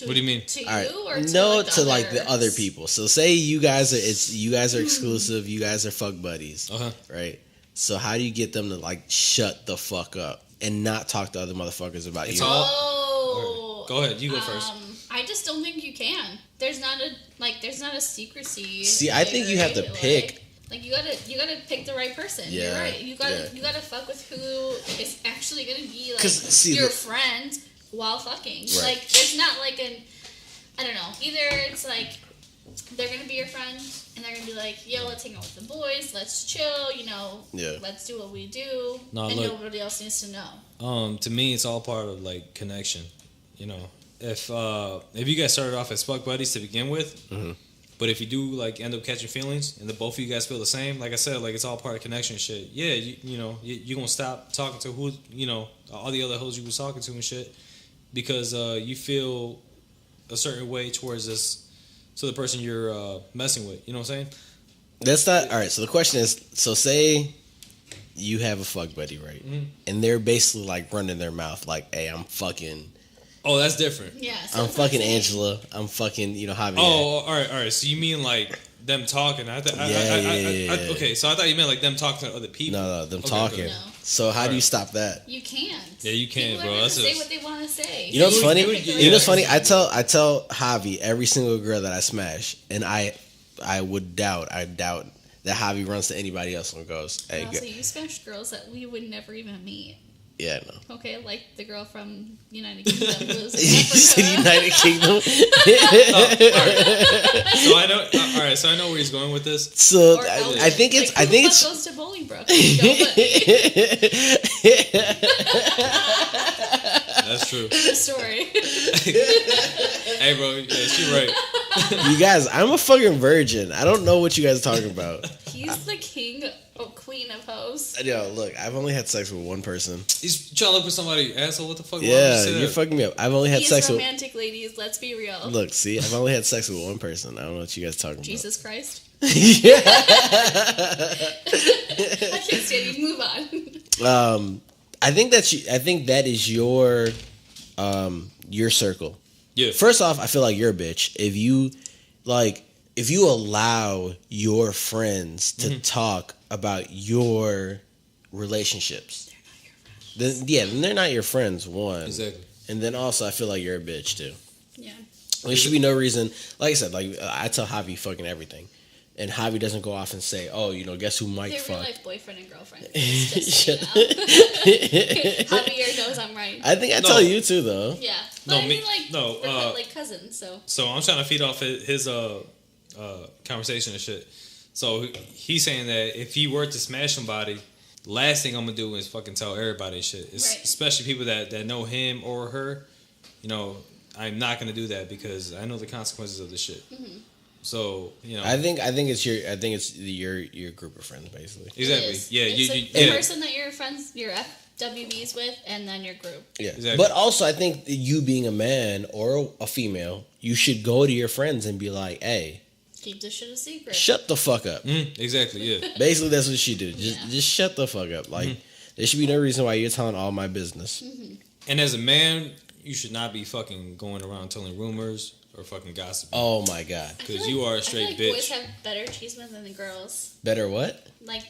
What do you mean? To you or to like the other people. So say you guys are exclusive. You guys are fuck buddies, right? So how do you get them to like shut the fuck up and not talk to other motherfuckers about you? Go ahead. You go first. I just don't think you can. There's not a secrecy. See, I think you have to pick. Like you gotta pick the right person. Yeah, you're right. You gotta fuck with who is actually gonna be like see, your friend while fucking. Right. Like there's not like I don't know. Either it's like they're gonna be your friend and they're gonna be like, yo, let's hang out with the boys, let's chill, let's do what we do, and nobody else needs to know. To me, it's all part of like connection. If you guys started off as fuck buddies to begin with. Mm-hmm. But if you do like end up catching feelings and the both of you guys feel the same, like I said, like it's all part of connection shit. Yeah, you're gonna stop talking to who all the other hoes you was talking to and shit because you feel a certain way towards the person you're messing with. You know what I'm saying? That's not all right. So the question is, so say you have a fuck buddy, right? Mm-hmm. And they're basically like running their mouth like, "Hey, I'm fucking." Oh, that's different. Yeah, I'm fucking Angela. I'm fucking, Havi. Oh, all right. So you mean like them talking? Okay, so I thought you meant like them talking to other people. No, them talking. No. So how do you stop that? You can't. Yeah, you can, people bro. That's say what they want to say. You know what's funny? What's funny? I tell Havi every single girl that I smash, and I doubt that Havi runs to anybody else and goes, "Hey, so you smash girls that we would never even meet." Yeah, no. Okay, like the girl from United Kingdom was You said United Kingdom. So I know. All right, so I know where he's going with this. So I think it's. I think it's. Goes to Bolingbrook. That's true. True story. Hey, bro. Yeah, she right. You guys, I'm a fucking virgin. I don't know what you guys are talking about. He's the king or queen of hoes. Yo, look, I've only had sex with one person. He's trying to look for somebody, asshole. What the fuck? Yeah, you're fucking me up. I've only had sex romantic ladies. Let's be real. Look, see, I've only had sex with one person. I don't know what you guys are talking Jesus about. Christ. Yeah. I can't stand you. Move on. I think that is your circle. Yeah. First off, I feel like you're a bitch if you allow your friends to talk about your relationships. Then they're not your friends. One, exactly. And then also, I feel like you're a bitch too. Yeah. There should be no reason. Like I said, like I tell Havi fucking everything. and Javi doesn't go off and say, "Oh, guess who Mike They're fucked?" real life boyfriend and girlfriend. Just so Javier knows I'm right. I think I tell you too, though. Yeah, but I mean, we're like cousins, so. So I'm trying to feed off his conversation and shit. So he's saying that if he were to smash somebody, last thing I'm gonna do is fucking tell everybody and shit. Especially people that know him or her. I'm not gonna do that because I know the consequences of this shit. Mm-hmm. So I think it's your group of friends basically. Exactly. Yeah. The person that you're friends, your FWBs with, and then your group. Yeah. Exactly. But also, I think you being a man or a female, you should go to your friends and be like, "Hey, keep this shit a secret. Shut the fuck up." Exactly. Yeah. Basically, that's what she did. Just shut the fuck up. Like there should be no reason why you're telling all my business. Mm-hmm. And as a man, you should not be fucking going around telling rumors or fucking gossiping. Oh my god. Because you are a straight bitch. Boys have better cheeseman than the girls. Better what? Like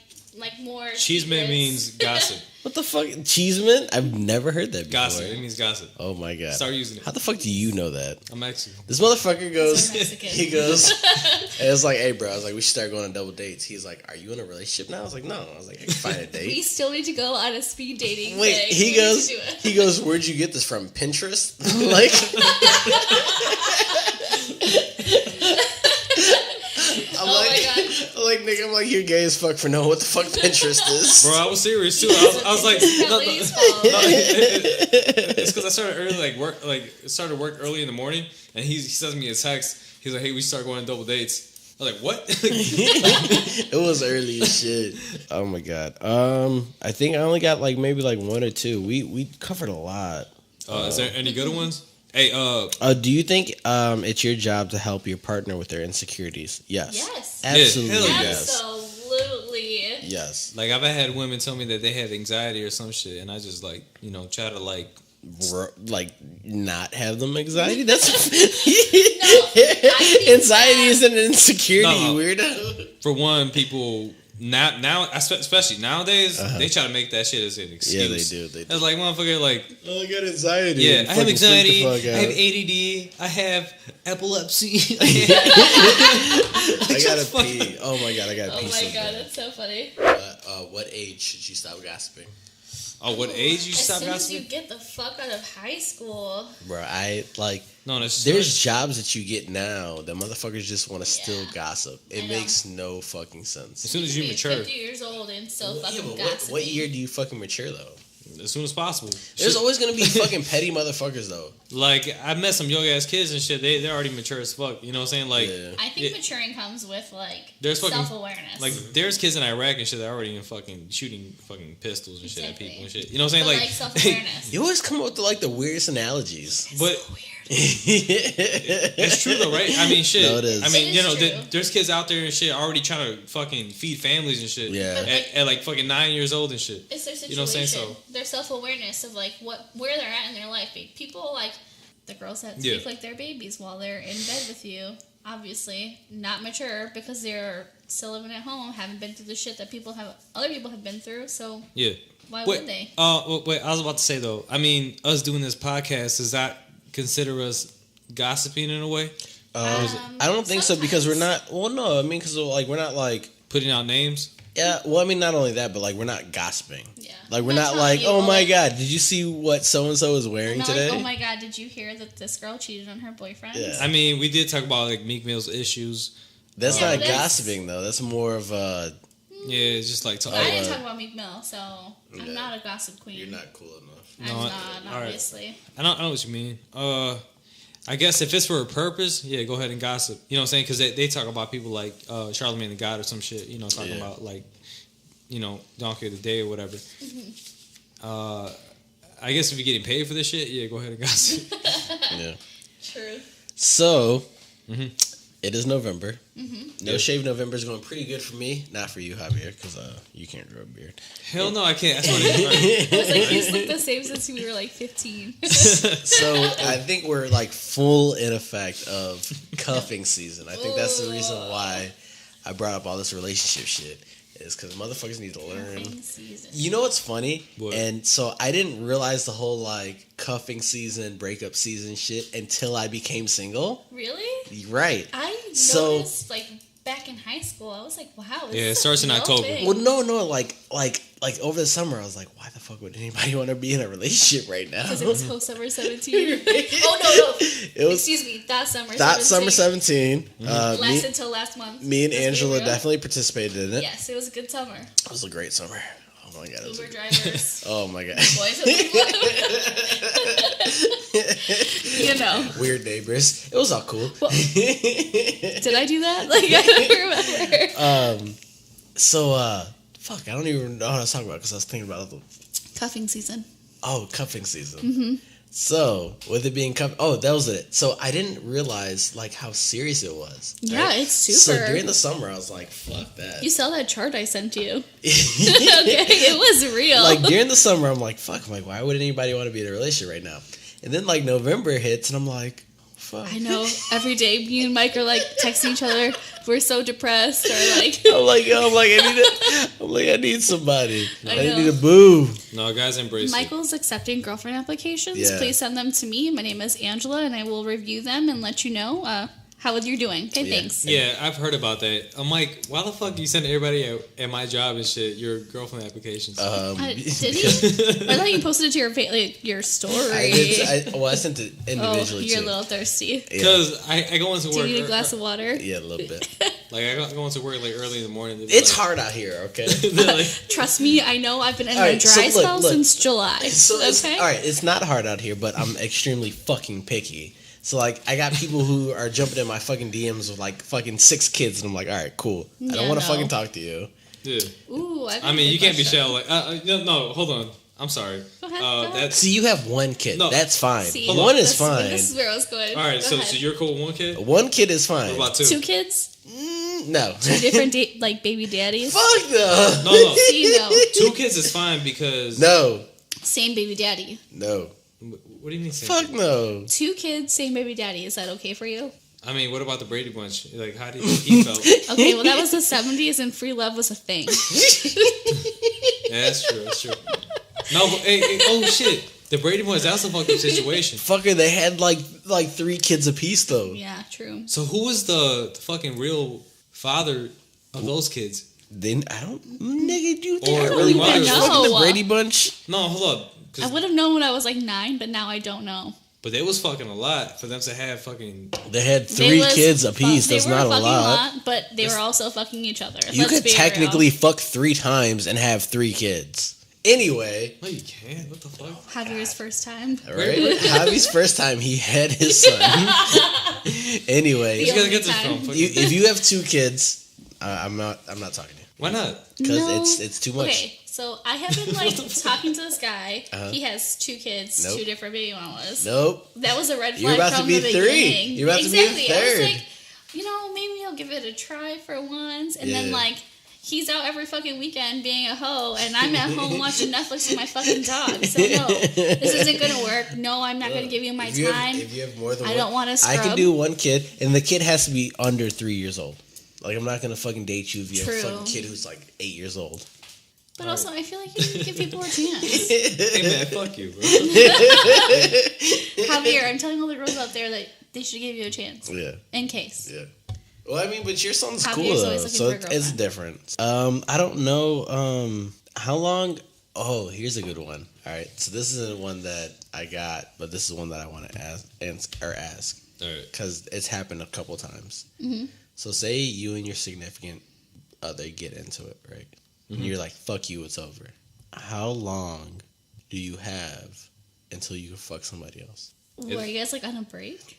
more. Cheeseman means gossip. What the fuck? Cheeseman? I've never heard that before. Gossip. It means gossip. Oh my god. Start using it. How the fuck do you know that? I'm Mexican. This motherfucker goes. He goes. And it's like, hey, bro. I was like, we should start going on double dates. He's like, are you in a relationship now? I was like, no. I was like, I can find a date. We still need to go on a speed dating. Wait. Thing. He goes. Where'd you get this from? Pinterest? Like. I'm like, nigga, I'm like, you're gay as fuck for knowing what the fuck Pinterest is. Bro, I was serious too. I was like, it's because I started early, started work early in the morning, and he sends me a text. He's like, hey, we start going on double dates. I was like, what? It was early as shit. Oh my god. I think I only got maybe one or two. We covered a lot. Is there any good ones? Hey, do you think it's your job to help your partner with their insecurities? Yes. Yes. Absolutely. Yeah, yes. Absolutely. Yes. Like I've had women tell me that they have anxiety or some shit, and I just try to not have them anxiety. That's No, anxiety is an insecurity, weirdo. For one, people now especially nowadays, they try to make that shit as an excuse. Yeah, they do. It's like motherfucker, oh, I got anxiety. Yeah, I have anxiety. I have ADD. I have epilepsy. I gotta pee. Oh my god, I gotta pee. Oh my god, that's so funny. What age should you stop gossiping? Oh, what age you stop gossiping? As soon as you get the fuck out of high school. Bro, there's jobs that you get now that motherfuckers just want to still gossip. It makes no fucking sense. As soon as you mature. 50 years old and still fucking gossiping. What year do you fucking mature though? As soon as possible. There's always gonna be fucking petty motherfuckers though. Like I met some young ass kids and shit. They're already mature as fuck. You know what I'm saying? I think maturing comes with there's self awareness. There's kids in Iraq and shit that are already in fucking shooting fucking pistols and shit at people and shit. You know what I'm saying? Self awareness. You always come up with the weirdest analogies. It's so weird. It's true though, right? I mean, shit. No, it is. I mean, there's kids out there and shit already trying to fucking feed families and shit. Yeah. At fucking 9 years old and shit. It's their situation. You know what I'm saying? So their self awareness of where they're at in their life. People the girls that speak like they're babies while they're in bed with you. Obviously, not mature because they're still living at home, haven't been through the shit that other people have been through. So why would they? Wait, I was about to say though. I mean, us doing this podcast, does that consider us gossiping in a way? I don't think so because we're not. Well, no, I mean because we're not putting out names. Yeah, well, I mean not only that, but we're not gossiping. Yeah, we're not oh my god, did you see what so and so is wearing today? Oh my god, did you hear that this girl cheated on her boyfriend? Yeah. I mean, we did talk about Meek Mill's issues. That's not gossiping though. That's more of a. Yeah, it's just talking. I didn't talk about Meek Mill, so I'm not a gossip queen. You're not cool enough. I'm not, obviously. Right. I know what you mean. I guess if it's for a purpose, go ahead and gossip. You know what I'm saying? Because they talk about people like Charlamagne the God or some shit. You know, talking about Donkey of the Day or whatever. Mm-hmm. I guess if you're getting paid for this shit, go ahead and gossip. Yeah. True. So, it is November. Mm-hmm. No Shave November is going pretty good for me. Not for you, Javier, because you can't grow a beard. Hell no, I can't. That's what it is. I was like, he's looked the same since we were 15. So I think we're full in effect of cuffing season. I think that's the reason why I brought up all this relationship shit. Is because motherfuckers need to learn. You know what's funny? What? And so I didn't realize the whole cuffing season, breakup season shit until I became single. Really? Right. I noticed back in high school. I was like, wow. Yeah, it starts in October. Well, no, like over the summer, I was like, why the fuck would anybody want to be in a relationship right now? Because it was post summer 17. Oh no, it was. Excuse me, that summer. That 17. Summer 17. Lasted until last month. Me and Angela definitely participated in it. Yes, it was a good summer. It was a great summer. Oh my god. Uber drivers. Oh my god. Boys you know. Weird neighbors. It was all cool. Well, did I do that? Like, I don't remember. Fuck, I don't even know how to talk about it because I was thinking about it. Cuffing season. Oh, cuffing season. Mm-hmm. So, with it being that was it. So, I didn't realize, like, how serious it was. Yeah, right? it's super. So, during the summer, I was like, fuck that. You saw that chart I sent you. Okay, it was real. Like, during the summer, I'm like, fuck, I'm like, why would anybody want to be in a relationship right now? And then, like, November hits, and I'm like, fuck. I know. Every day, me and Mike are, like, texting each other. We're so depressed. Or, like... I need somebody. I need a know. boo. No, guys, embrace Michael's accepting girlfriend applications. Yeah. Please send them to me. My name is Angela, and I will review them and let you know how you're doing. Okay, Yeah. thanks. Yeah, I've heard about that. I'm like, why the fuck do you send everybody at my job and shit your girlfriend applications? Did he? I thought you posted it to your story. I sent it individually, you're too. a little thirsty. Because I go into work. Do you need a glass of water? Yeah, a little bit. Like, I go into work, like, early in the morning. It's hard out here, okay? Like, Trust me, I know. I've been in All a right, dry so look, spell since July. So okay? all right, it's not hard out here, but I'm extremely fucking picky. So, like, I got people who are jumping in my fucking DMs with, like, fucking 6 kids, and I'm like, all right, cool. I don't want to fucking talk to you. yeah. Ooh, I mean, you can't be shallow. Like, no, hold on. I'm sorry. Go ahead. That's See, you have 1 kid. No. That's fine. See, One is this fine. This is where I was going. all right. Go So ahead. you're cool with 1 kid? 1 kid is fine. What about 2? 2 kids? No. 2 different like baby daddies? Fuck no. No. See, no. 2 kids is fine because No. Same baby daddy. No. What do you mean? Fuck no. 2 kids, same baby daddy. Is that okay for you? I mean, what about the Brady Bunch? Like, how do you think he felt? Okay, well, that was the 70s and free love was a thing. Yeah, that's true. That's true. No, but hey, oh shit. The Brady Bunch, that's a fucking situation. Fucker, they had like 3 kids apiece though. Yeah, true. So who was the fucking real father of those kids? Then I don't, nigga. You think Or I really mother. watched fucking the Brady Bunch? No, hold up. I would have known when I was like 9, but now I don't know. But they was fucking a lot for them to have fucking. They had 3 kids apiece. They That's were not a fucking lot. But they were also fucking each other. You Let's could be technically real. fuck 3 times and have 3 kids. Anyway, No, you can't. What the fuck? Javier's first time. all right. Javi's first time he had his son. Anyway, You gotta get this time. from. if you have 2 kids, I'm not talking to you Why not? because No. it's too much. Okay, so I have been like talking to this guy. Uh-huh. He has 2 kids, Nope. 2 different baby mamas. Nope. That was a red You're flag about to from be the 3. beginning. You're about to be a exactly. I was third. like, maybe I'll give it a try for once, and then Yeah. like. He's out every fucking weekend being a hoe, and I'm at home watching Netflix with my fucking dog. So no, this isn't gonna work. No, I'm not gonna give you my time. If you have more than I one, don't want to I scrub. can do 1 kid, and the kid has to be under 3 years old. Like, I'm not gonna fucking date you if you have a True. fucking kid who's like 8 years old. But also, I feel like you need to give people a chance. Hey man, fuck you, bro. Javier, I'm telling all the girls out there that they should give you a chance. Yeah. In case. Yeah. Well, I mean, but your son's Javier's cool always though, looking so for a it's girlfriend. different. I don't know. How long? Oh, here's a good one. All right, so this isn't one that I got, but this is one that I want to ask All right. because it's happened a couple times. Mm-hmm. So, say you and your significant other get into it, right? Mm-hmm. And you're like, "Fuck you, it's over." How long do you have until you can fuck somebody else? Were you guys like on a break?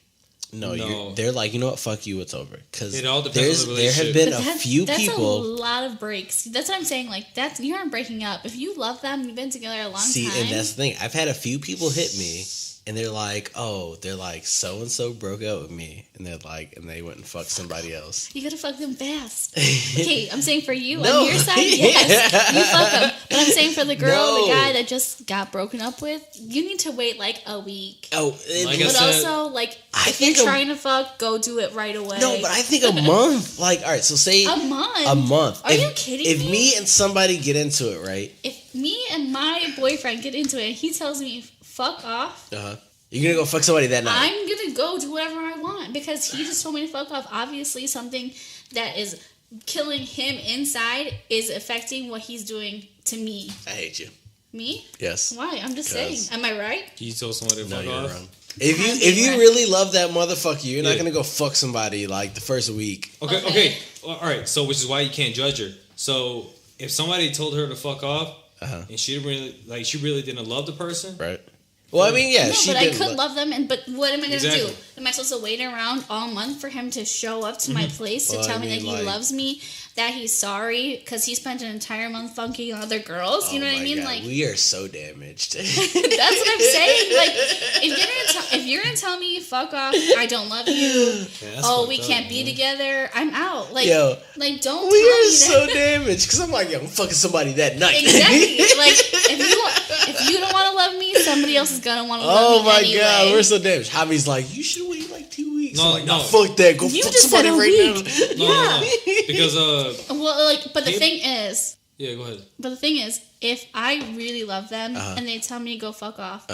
No. They're like, you know what? Fuck you. It's over. Because It all depends on the there have relationship. been But a few that's people. a lot of breaks. That's what I'm saying. Like you aren't breaking up. If you love them, you've been together a long See, time. and that's the thing. I've had a few people hit me, and they're like, so and so broke up with me, and they went and fucked somebody else. You gotta fuck them fast. Okay, I'm saying for you No. on your side, yes, you fuck them. But I'm saying for the girl, No. the guy that just got broken up with, you need to wait like a week. Oh, Like I But said- also, like, I if you're think trying to fuck, go do it right away. no, but I think a month. Like, all right, so say a month. a month. Are you kidding If me? me and somebody get into it, right? If me and my boyfriend get into it, and he tells me fuck off. You're gonna go fuck somebody that night. I'm gonna go do whatever I want because he just told me to fuck off. Obviously, something that is killing him inside is affecting what he's doing to me. I hate you. Me? Yes. Why? I'm just saying. Am I right? You told somebody to No, fuck you're off? wrong. If you really love that motherfucker, you're not gonna go fuck somebody like the first week. Okay. Well, all right. So, which is why you can't judge her. So, if somebody told her to fuck off, and she really didn't love the person, right? Well, I mean, yeah, no, she but I did could love them, but what am I gonna Exactly. do? Am I supposed to wait around all month for him to show up to my place to tell me that he loves me, that he's sorry because he spent an entire month funking other girls? You know what I mean? God, like, we are so damaged. that's what I'm saying. Like, if you're gonna tell me fuck off, I don't love you. Yeah, we can't be together. I'm out. Like, yo, like don't. We tell are me so that. damaged because I'm like, yo, I'm fucking somebody that night. Exactly. Like, if you don't want to love me, somebody else is gonna want to love me anyway. God, we're so damaged. Javi's like, you should wait like 2 weeks. No, I'm like, no, fuck that. Go You fuck just somebody said a right week. now. No. Because well, like, but the thing is. Yeah, go ahead. But the thing is, if I really love them and they tell me to go fuck off,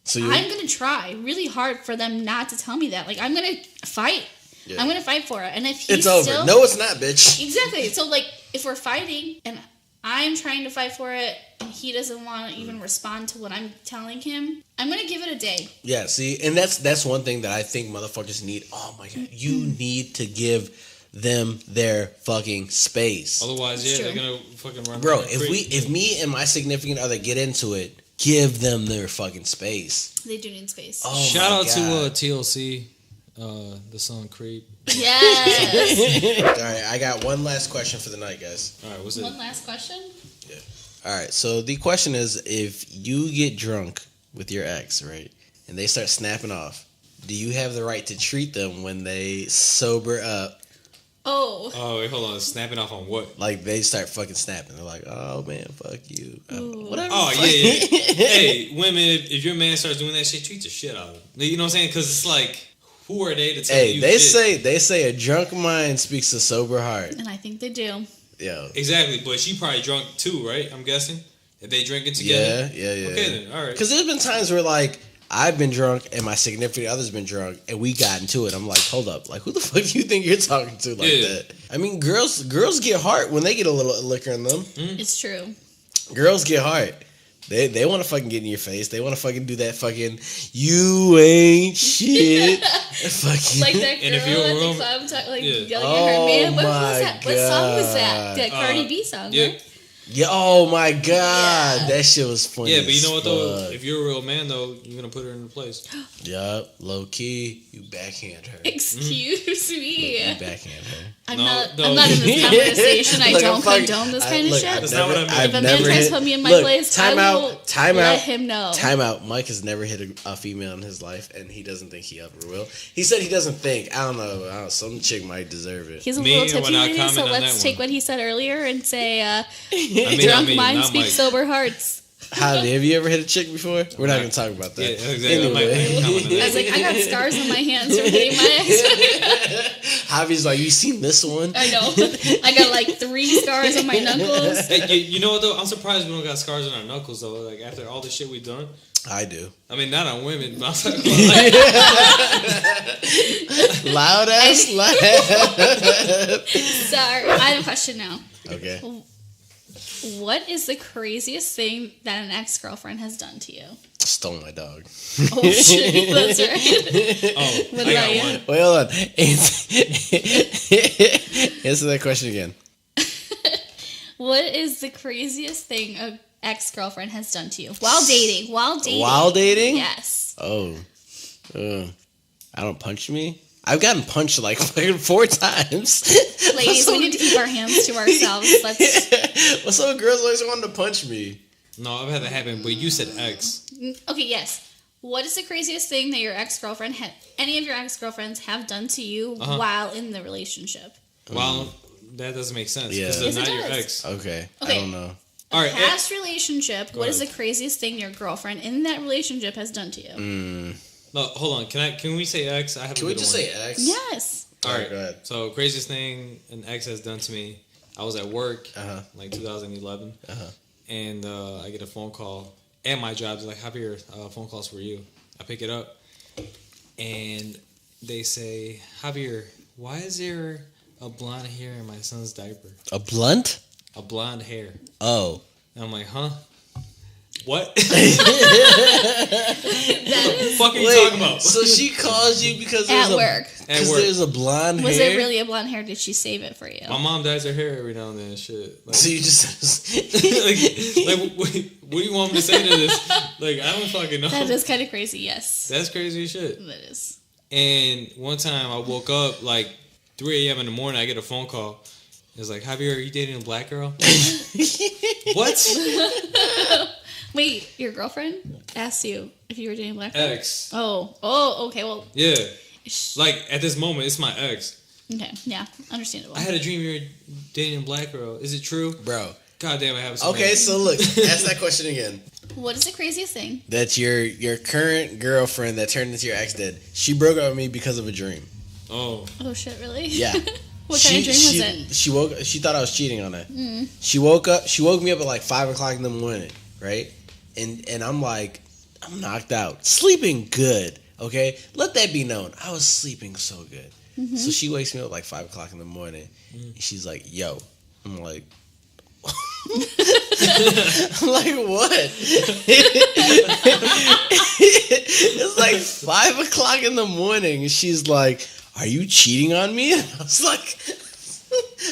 so I'm gonna try really hard for them not to tell me that. Like, I'm gonna fight. Yeah. I'm gonna fight for it. And if he's it's over. No, it's not, bitch. Exactly. So, like, if we're fighting and I'm trying to fight for it and he doesn't want to even respond to what I'm telling him, I'm gonna give it a day. Yeah, see, and that's one thing that I think motherfuckers need. Oh my God, you need to give them their fucking space. Otherwise, they're gonna fucking run. Bro, if me and my significant other get into it, give them their fucking space. They do need space. Oh, shout out to TLC, the song "Creep." Yes. All right, I got one last question for the night, guys. All right, what's it? One last question? Yeah. All right, so the question is, if you get drunk with your ex, right, and they start snapping off, do you have the right to treat them when they sober up? Oh, wait, hold on. Snapping off on what? Like, they start fucking snapping. They're like, oh, man, fuck you. Whatever. Oh, yeah. Hey, women, if your man starts doing that shit, treat the shit out of him. You know what I'm saying? Because it's like, who are they to tell you shit? They say a drunk mind speaks a sober heart. And I think they do. Yeah. Exactly, but she probably drunk too, right? I'm guessing. If they drinking together? Yeah. Okay, then, all right. Because there's been times where, like, I've been drunk and my significant other's been drunk and we got into it. I'm like, hold up. Like, who the fuck do you think you're talking to like that? I mean, girls get heart when they get a little liquor in them. It's true. Girls get heart. They want to fucking get in your face. They want to fucking do that fucking you ain't shit. Fucking. Like that girl at the club, yelling at her man. What was that? What song was that? That Cardi B song, right? Yeah, oh my God. That shit was funny. Yeah, but you know what though? If you're a real man though, you're gonna put her in place. Yup, low key, you backhand her. Excuse me. You backhand her. I'm not in this conversation. I don't condone this kind of shit. That's not what I mean. If a man tries to put me in my place, I will let him know. Time out. Mike has never hit a female in his life, and he doesn't think he ever will. He said he doesn't think. I don't know. Some chick might deserve it. He's a little tipsy lately, so let's take what he said earlier and say, drunk minds speak sober hearts. Javi, have you ever hit a chick before? We're not going to talk about that. Yeah, exactly. Anyway. I was like, I got scars on my hands from hitting my ex. Javi's like, you seen this one? I know. I got like 3 scars on my knuckles. Hey, you know what though? I'm surprised we don't got scars on our knuckles though. Like after all the shit we've done. I do. I mean, not on women, but I'm talking about loud ass laugh. Sorry, I have a question now. Okay. What is the craziest thing that an ex-girlfriend has done to you? Stole my dog. Oh shit, that's right. Oh, I got one. Wait, hold on. Answer that question again. What is the craziest thing an ex-girlfriend has done to you while dating? While dating? Yes. Oh. I don't punch me. I've gotten punched like 4 times. Ladies, we need to keep our hands to ourselves. Well, some girls always wanted to punch me. No, I've had that happen, but you said ex. Okay, yes. What is the craziest thing that your ex-girlfriend any of your ex-girlfriends have done to you while in the relationship? Well, that doesn't make sense. Yeah. Because they're not your ex. Okay. I don't know. All right. Past relationship, what is the craziest thing your girlfriend in that relationship has done to you? No, hold on. Can we say ex? Can we just say ex? Yes. All right. Go ahead. So craziest thing an ex has done to me. I was at work, like 2011, and I get a phone call at my job. It's like, Javier, phone calls for you. I pick it up, and they say, Javier, why is there A blonde hair in my son's diaper. A blunt? A blonde hair. Oh. And I'm like, huh? What? What the fuck are you talking about? So she calls you because at work. There's a blonde hair? Was it really a blonde hair? Did she save it for you? My mom dyes her hair every now and then and shit. Like, So you just... what do you want me to say to this? Like, I don't fucking know. That is kind of crazy, yes. That's crazy as shit. That is. And one time I woke up like 3 a.m. in the morning, I get a phone call. It's like, Javier, are you dating a black girl? What? Wait, your girlfriend asked you if you were dating a black girl? Ex. Oh, okay, well. Yeah. Like, at this moment, it's my ex. Okay, yeah, understandable. I had a dream you were dating a black girl. Is it true? Bro. God damn, I have some. Okay, so look, ask that question again. What is the craziest thing? That your current girlfriend that turned into your ex did. She broke up with me because of a dream. Oh. Oh, shit, really? Yeah. What kind of dream was it? She thought I was cheating on her. She woke me up at like 5 o'clock in the morning, right? And I'm like, I'm knocked out. Sleeping good, okay? Let that be known. I was sleeping so good. Mm-hmm. So she wakes me up like 5 o'clock in the morning. And she's like, yo. I'm like, I'm like, what? It's like 5 o'clock in the morning. And she's like, are you cheating on me? And I was like,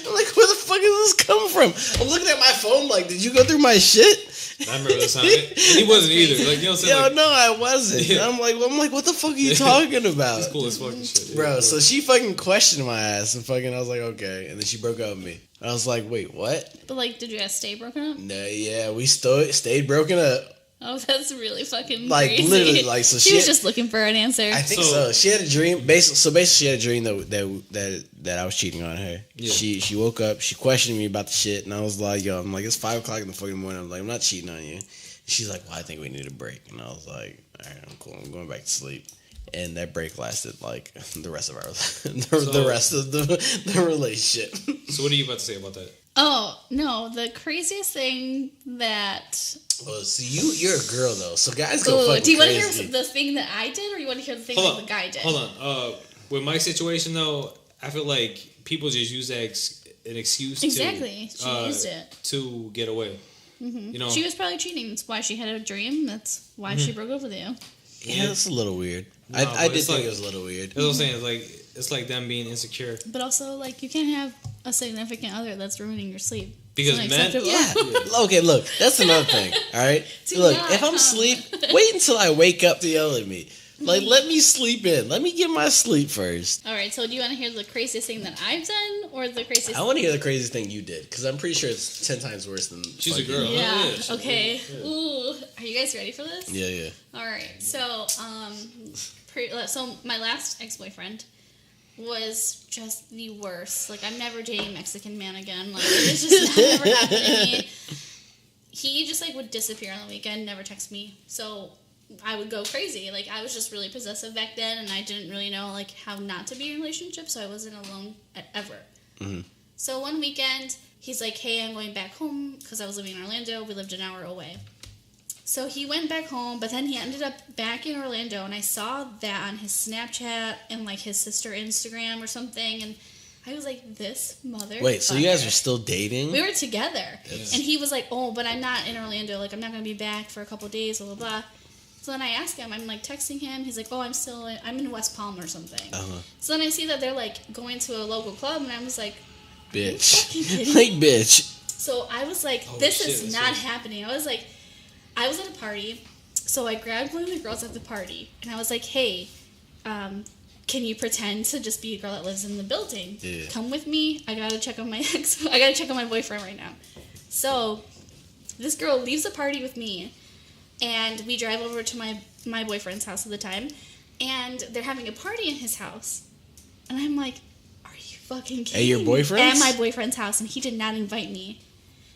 I'm like, where the fuck is this come from? I'm looking at my phone like, did you go through my shit? I remember that time. And he wasn't either. Like, you know what I'm saying? Yo, like, no, I wasn't. Yeah. I'm like, what the fuck are you talking about? It's cool as fucking shit. Yeah, Bro, so she fucking questioned my ass and fucking, I was like, okay. And then she broke up with me. I was like, wait, what? But, like, did you guys stay broken up? No, yeah, we stayed broken up. Oh, that's really fucking Like, crazy. literally, like, so she was just looking for an answer. I think so. She had a dream. Basically, she had a dream that I was cheating on her. Yeah. She woke up. She questioned me about the shit, and I was like, "Yo, I'm like, it's 5 o'clock in the fucking morning. I'm like, I'm not cheating on you." She's like, "Well, I think we need a break," and I was like, "All right, I'm cool. I'm going back to sleep." And that break lasted like the rest of the rest of the relationship. So, what are you about to say about that? Oh no, the craziest thing that. Well, so you're a girl though, so guys go fucking do you want to crazy. hear the thing that I did, or you want to hear the thing that the guy did? Hold on. With my situation though, I feel like people just use that an excuse. Exactly, she used it to get away. Mm-hmm. You know, she was probably cheating. That's why she had a dream. That's why she broke up with you. Yeah, that's a little weird. No, I did think like, it was a little weird. That's what I'm saying. It's like them being insecure. But also, like, you can't have a significant other that's ruining your sleep. Because men, yeah. Okay, look, that's another thing. All right, look, if I'm asleep, wait until I wake up to yell at me. Like, let me sleep in. Let me get my sleep first. All right. So, do you want to hear the craziest thing that I've done, or the craziest? I want to hear the craziest thing you did, because I'm pretty sure it's 10 times worse than. She's a girl. Yeah. Huh? Okay. Yeah. Ooh, are you guys ready for this? Yeah. All right. So, so my last ex-boyfriend was just the worst. Like, I'm never dating a Mexican man again. Like, it's just never happened to me. He just, like, would disappear on the weekend, never text me. So I would go crazy. Like, I was just really possessive back then, and I didn't really know, like, how not to be in a relationship, so I wasn't alone ever. Mm-hmm. So one weekend, he's like, hey, I'm going back home, because I was living in Orlando. We lived an hour away. So he went back home, but then he ended up back in Orlando, and I saw that on his Snapchat and, like, his sister Instagram or something, and I was like, this motherfucker. Wait, so you guys were still dating? We were together. Yes. And he was like, oh, but I'm not in Orlando. Like, I'm not going to be back for a couple of days, blah, blah, blah. So then I ask him, I'm, like, texting him. He's like, oh, I'm in West Palm or something. Uh-huh. So then I see that they're, like, going to a local club, and I was like, bitch. Like, bitch. So I was like, this is not happening. I was at a party, so I grabbed one of the girls at the party, and I was like, hey, can you pretend to just be a girl that lives in the building? Yeah. Come with me. I gotta check on my boyfriend right now. So this girl leaves the party with me, and we drive over to my boyfriend's house at the time, and they're having a party in his house. And I'm like, are you fucking kidding me? At your boyfriend's? At my boyfriend's house, and he did not invite me.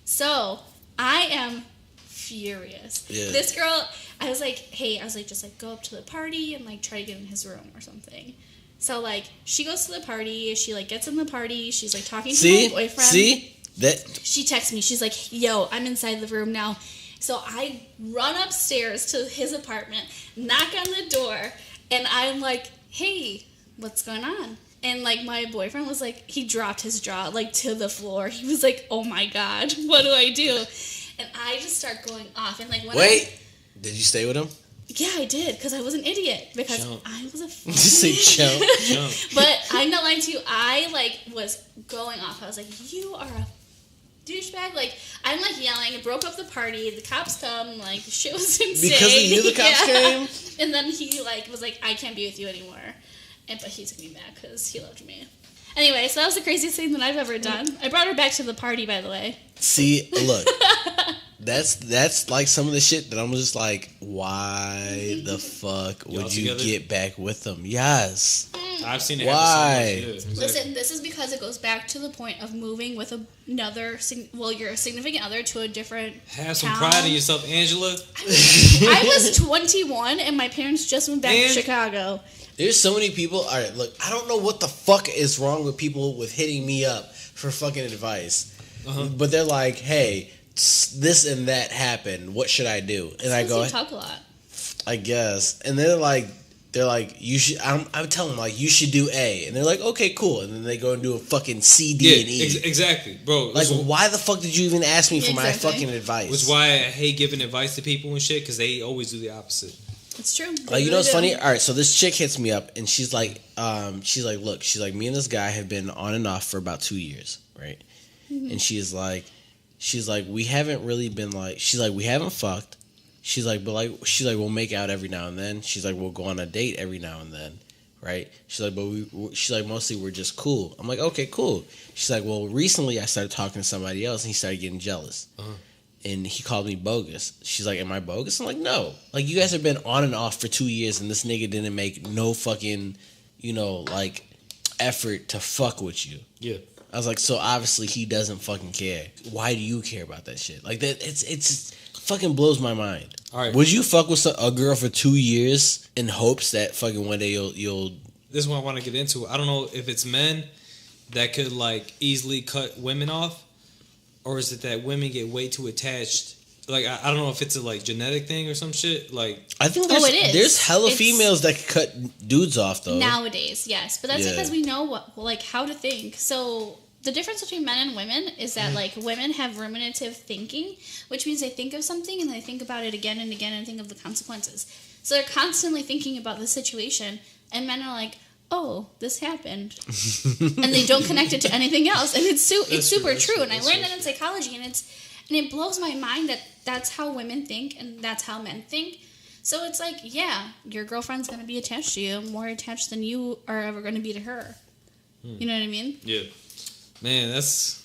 So I am furious. Yeah. This girl, I was like, just, like, go up to the party and, like, try to get in his room or something. So, like, she goes to the party. She, like, gets in the party. She's, like, talking to my boyfriend. She texts me. She's like, yo, I'm inside the room now. So I run upstairs to his apartment, knock on the door, and I'm like, hey, what's going on? And, like, my boyfriend was like, he dropped his jaw, like, to the floor. He was like, oh my God, what do I do? And I just start going off. And, like, when did you stay with him? Yeah, I did, because I was an idiot. Because Jump. I was a fucking Say jump. Jump. But I'm not lying to you. I, like, was going off. I was like, you are a douchebag. Like, I'm, like, yelling. It broke up the party. The cops come. Like, shit was insane. Because of you, the cops came? And then he, like, was like, I can't be with you anymore. But he took me back because he loved me. Anyway, so that was the craziest thing that I've ever done. I brought her back to the party, by the way. See, look. That's like some of the shit that I'm just like, why the fuck would you get back with them? Yes. I've seen it. Why? Happen so much. Listen, this is because it goes back to the point of moving with another, your significant other to a different Have some town. pride in yourself, Angela. I was 21 and my parents just moved back to Chicago. There's so many people. All right, look, I don't know what the fuck is wrong with people with hitting me up for fucking advice. But they're like, hey, this and that happened. What should I do? And I go, you talk a lot. I guess. And they're like, you should. I'm telling them like, you should do A, and they're like, okay, cool. And then they go and do a fucking C, D, and E. Exactly, bro. Like, why the fuck did you even ask me for my fucking advice? Which is why I hate giving advice to people and shit, because they always do the opposite. It's true. Like, you know what's funny? All right, so this chick hits me up, and she's like, look, me and this guy have been on and off for about 2 years, right? Mm-hmm. And she's like, we haven't really been like, she's like, we haven't fucked. She's like, we'll make out every now and then. She's like, we'll go on a date every now and then, right? She's like, but mostly we're just cool. I'm like, okay, cool. She's like, well, recently I started talking to somebody else, and he started getting jealous. And he called me bogus. She's like, am I bogus? I'm like, no. Like, you guys have been on and off for 2 years, and this nigga didn't make no fucking, like, effort to fuck with you. Yeah. I was like, so obviously he doesn't fucking care. Why do you care about that shit? Like, that, it's fucking blows my mind. All right. Would you fuck with a girl for 2 years in hopes that fucking one day you'll... This is what I want to get into. I don't know if it's men that could, like, easily cut women off, or is it that women get way too attached? Like, I don't know if it's a, like, genetic thing or some shit. Like, I think it is. There's hella females that can cut dudes off, though. Nowadays, yes. But that's because we know how to think. So the difference between men and women is that, like, women have ruminative thinking, which means they think of something and they think about it again and again and think of the consequences. So they're constantly thinking about the situation, and men are like, oh, this happened. And they don't connect it to anything else. And it's super true. And I learned that in psychology, and it blows my mind that that's how women think and that's how men think. So it's like, yeah, your girlfriend's going to be attached to you, more attached than you are ever going to be to her. You know what I mean? Yeah. Man, that's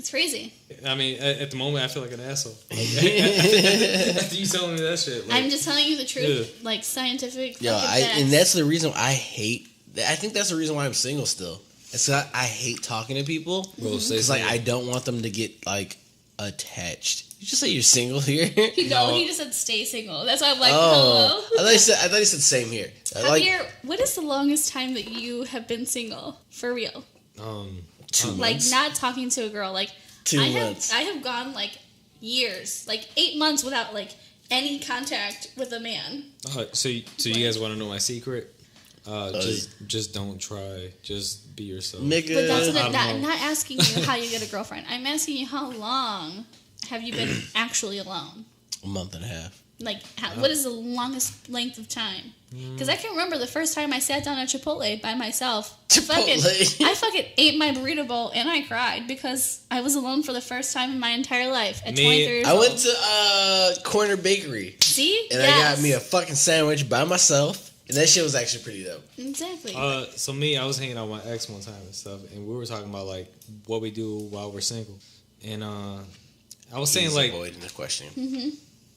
crazy. I mean, at the moment, I feel like an asshole. After you telling me that shit. Like, I'm just telling you the truth. Like, scientific. And that's the reason I think that's the reason why I'm single still. It's I hate talking to people. Because, like, I don't want them to get, like, attached. You just say you're single here? No, he just said stay single. That's why I'm like, hello. I thought he said same here. Javier, what is the longest time that you have been single? For real? 2 months. Like, not talking to a girl. Like, 2 months. I have gone, like, years. Like, 8 months without, like, any contact with a man. So you guys want to know my secret? Just don't try. Just be yourself. Nigga. But that's what I'm not asking you how you get a girlfriend. I'm asking you how long have you been actually alone? A month and a half. Like, what is the longest length of time? Because I can remember the first time I sat down at Chipotle by myself. I fucking ate my burrito bowl and I cried because I was alone for the first time in my entire life at 23 years old. I went to Corner Bakery. See? And I got me a fucking sandwich by myself. And that shit was actually pretty dope. Exactly. So I was hanging out with my ex one time and stuff, and we were talking about, like, what we do while we're single. And I was saying, like, avoiding the question. Mm-hmm.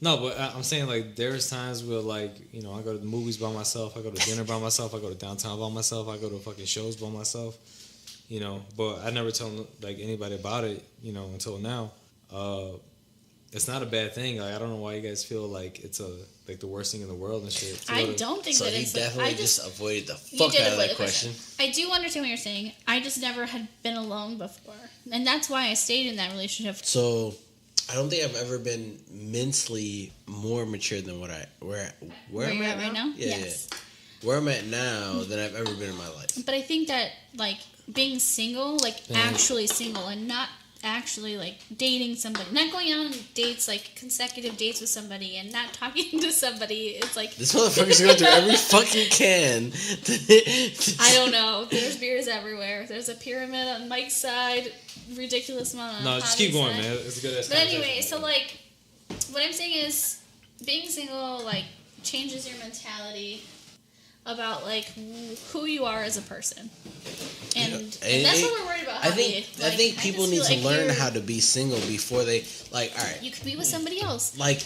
No, but I'm saying, like, there's times where, like, you know, I go to the movies by myself, I go to dinner by myself, I go to downtown by myself, I go to fucking shows by myself, you know. But I never tell, like, anybody about it, you know, until now. It's not a bad thing. Like, I don't know why you guys feel like it's the worst thing in the world and shit. I don't think that it's... So he definitely just avoided the fuck out of that question. I do understand what you're saying. I just never had been alone before. And that's why I stayed in that relationship. So, I don't think I've ever been mentally more mature than where I'm at right now. Yeah, yes. yeah. where I'm at now than I've ever been in my life. But I think that, like, being single, like, actually single and not actually, like, dating somebody, not going on dates, like, consecutive dates with somebody and not talking to somebody, it's like... This motherfucker's going through every fucking can. I don't know. There's beers everywhere. There's a pyramid on Mike's side, ridiculous amount on just Javi's keep going, side. man. It's a good ass But anyway, so, like, what I'm saying is, being single, like, changes your mentality about, like, who you are as a person. And that's what we're worried about, Havi. I think people need to learn how to be single before they, like, all right. You could be with somebody else. Like,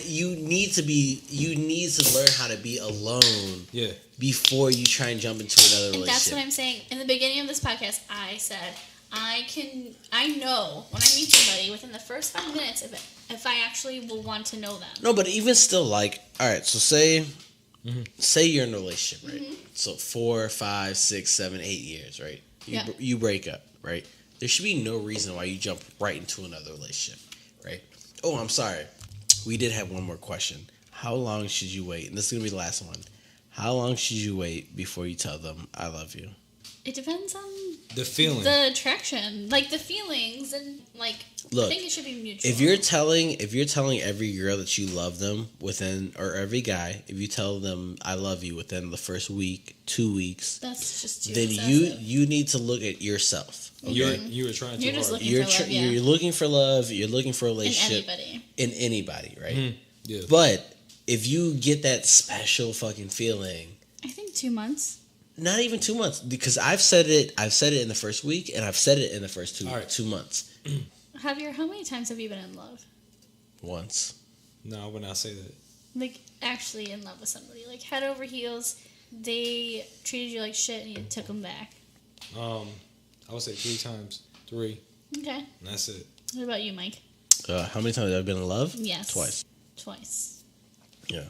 you need to learn how to be alone. Yeah. Before you try and jump into another relationship. That's what I'm saying. In the beginning of this podcast, I said, I know when I meet somebody within the first 5 minutes if I actually will want to know them. No, but even still, like, all right, so say you're in a relationship, right? So 4, 5, 6, 7, 8 years, right? You break up, right? There should be no reason why you jump right into another relationship, right? Oh, I'm sorry. We did have one more question. How long should you wait? And this is going to be the last one. How long should you wait before you tell them, I love you? It depends on the feeling, the attraction, like the feelings, and like. Look, I think it should be mutual. If you're telling every girl that you love them within, or every guy, if you tell them I love you within the first week, 2 weeks, that's just too then excessive. you need to look at yourself. Okay? You're trying too hard. You're looking for love. You're looking for a relationship in anybody, right? Mm-hmm. Yeah. But if you get that special fucking feeling, I think 2 months. Not even 2 months, because I've said it in the first week, and I've said it in the first 2 months. Javier, how many times have you been in love? Once. No, I would not say that. Like, actually in love with somebody. Like, head over heels, they treated you like shit and you took them back. I would say 3 times. 3. Okay. And that's it. What about you, Mike? How many times have I been in love? Yes. Twice. Yeah.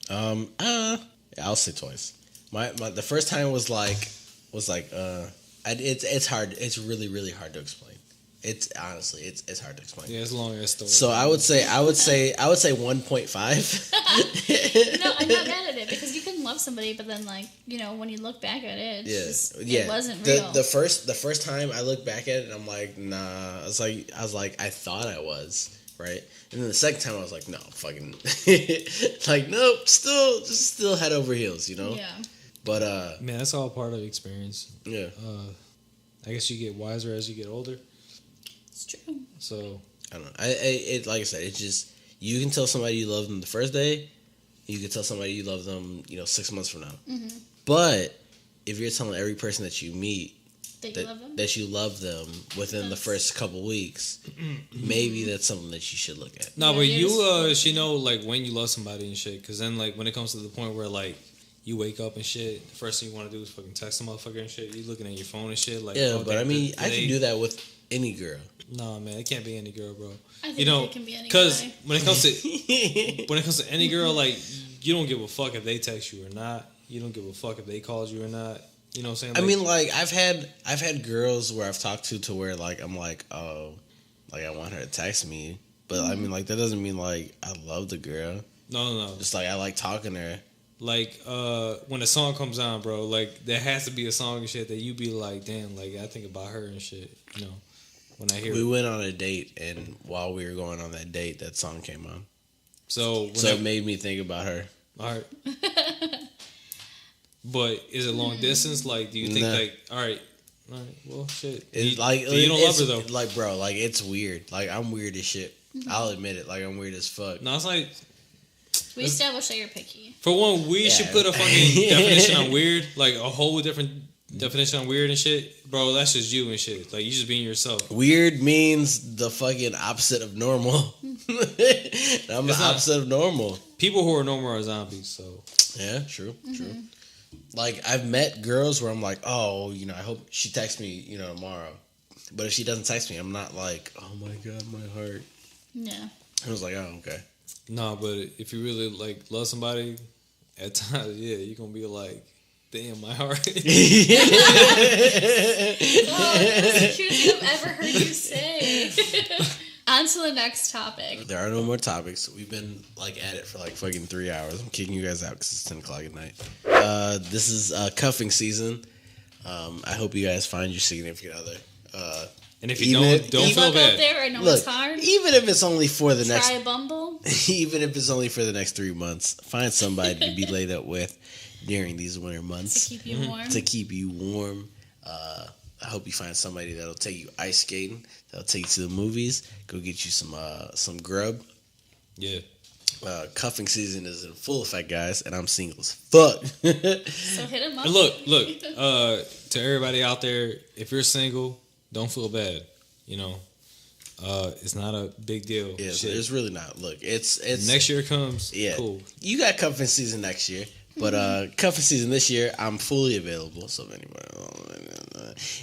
I'll say twice. The first time was like it's hard. It's really, really hard to explain. It's honestly it's hard to explain. Yeah, it's a long ass story. So I would say 1.5. No, I'm not mad at it because you can love somebody, but then like when you look back at it, it wasn't real. The first time I look back at it, I'm like, nah. I was like I thought I was right, and then the second time I was like, no, fucking, like nope, still head over heels, Yeah. But man, that's all part of the experience. Yeah. I guess you get wiser as you get older. It's true. So I don't know. It like I said, it's just you can tell somebody you love them the first day. You can tell somebody you love them, 6 months from now. Mm-hmm. But if you're telling every person that you meet that you love them within the first couple weeks, maybe that's something that you should look at. No, but you should know like when you love somebody and shit. Because then like when it comes to the point where like you wake up and shit, the first thing you want to do is fucking text a motherfucker and shit. You looking at your phone and shit. Like, yeah, but I mean, I can do that with any girl. No, man, it can't be any girl, bro. I think it can be any guy. Because when it comes to any girl, like you don't give a fuck if they text you or not. You don't give a fuck if they called you or not. You know what I'm saying? I mean, like I've had girls where I've talked to where like I'm like, oh, like I want her to text me, but I mean, like that doesn't mean like I love the girl. No. Just like I like talking to her. Like when a song comes on, bro, like there has to be a song and shit that you be like, damn, like I think about her and shit. When I hear we went on a date, and while we were going on that date, that song came on. So it made me think about her. All right. But is it long distance? Like, do you think like, all right, well, shit. You don't love her though. Like, bro, like it's weird. Like I'm weird as shit. I'll admit it. Like I'm weird as fuck. No, it's like we established that you're picky. For one, we should put a fucking definition on weird, like a whole different definition on weird and shit. Bro, that's just you and shit. Like you just being yourself. Weird means the fucking opposite of normal. I'm the opposite of normal. People who are normal are zombies. So yeah, true. Like I've met girls where I'm like, oh, I hope she texts me, tomorrow. But if she doesn't text me, I'm not like, oh my god, my heart. Yeah. I was like, oh, okay. No, but if you really like love somebody, at times, yeah, you're gonna be like, damn, my heart. Oh, that's the cutest thing I've ever heard you say. On to the next topic. There are no more topics. We've been like at it for like fucking 3 hours. I'm kicking you guys out because it's 10 o'clock at night. This is cuffing season. I hope you guys find your significant other. And if you don't feel bad. Out there, I know Look, it's hard. even if it's only for the next, Try Bumble. even if it's only for the next 3 months, find somebody to be laid up with during these winter months To keep you warm. To keep you warm. I hope you find somebody that'll take you ice skating, that'll take you to the movies, go get you some grub. Yeah. Cuffing season is in full effect, guys, and I'm single as fuck. So hit him up. And look. To everybody out there, if you're single, don't feel bad. You know, it's not a big deal. Yeah, it's really not. Look, it's next year comes. Yeah, cool. You got cuffing season next year, but cuffing season this year, I'm fully available. So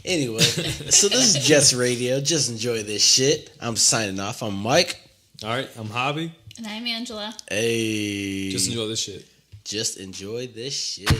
anyway, so this is Jets Radio. Just enjoy this shit. I'm signing off. I'm Mike. All right, I'm Havi. And I'm Angela. Hey, just enjoy this shit. Just enjoy this shit.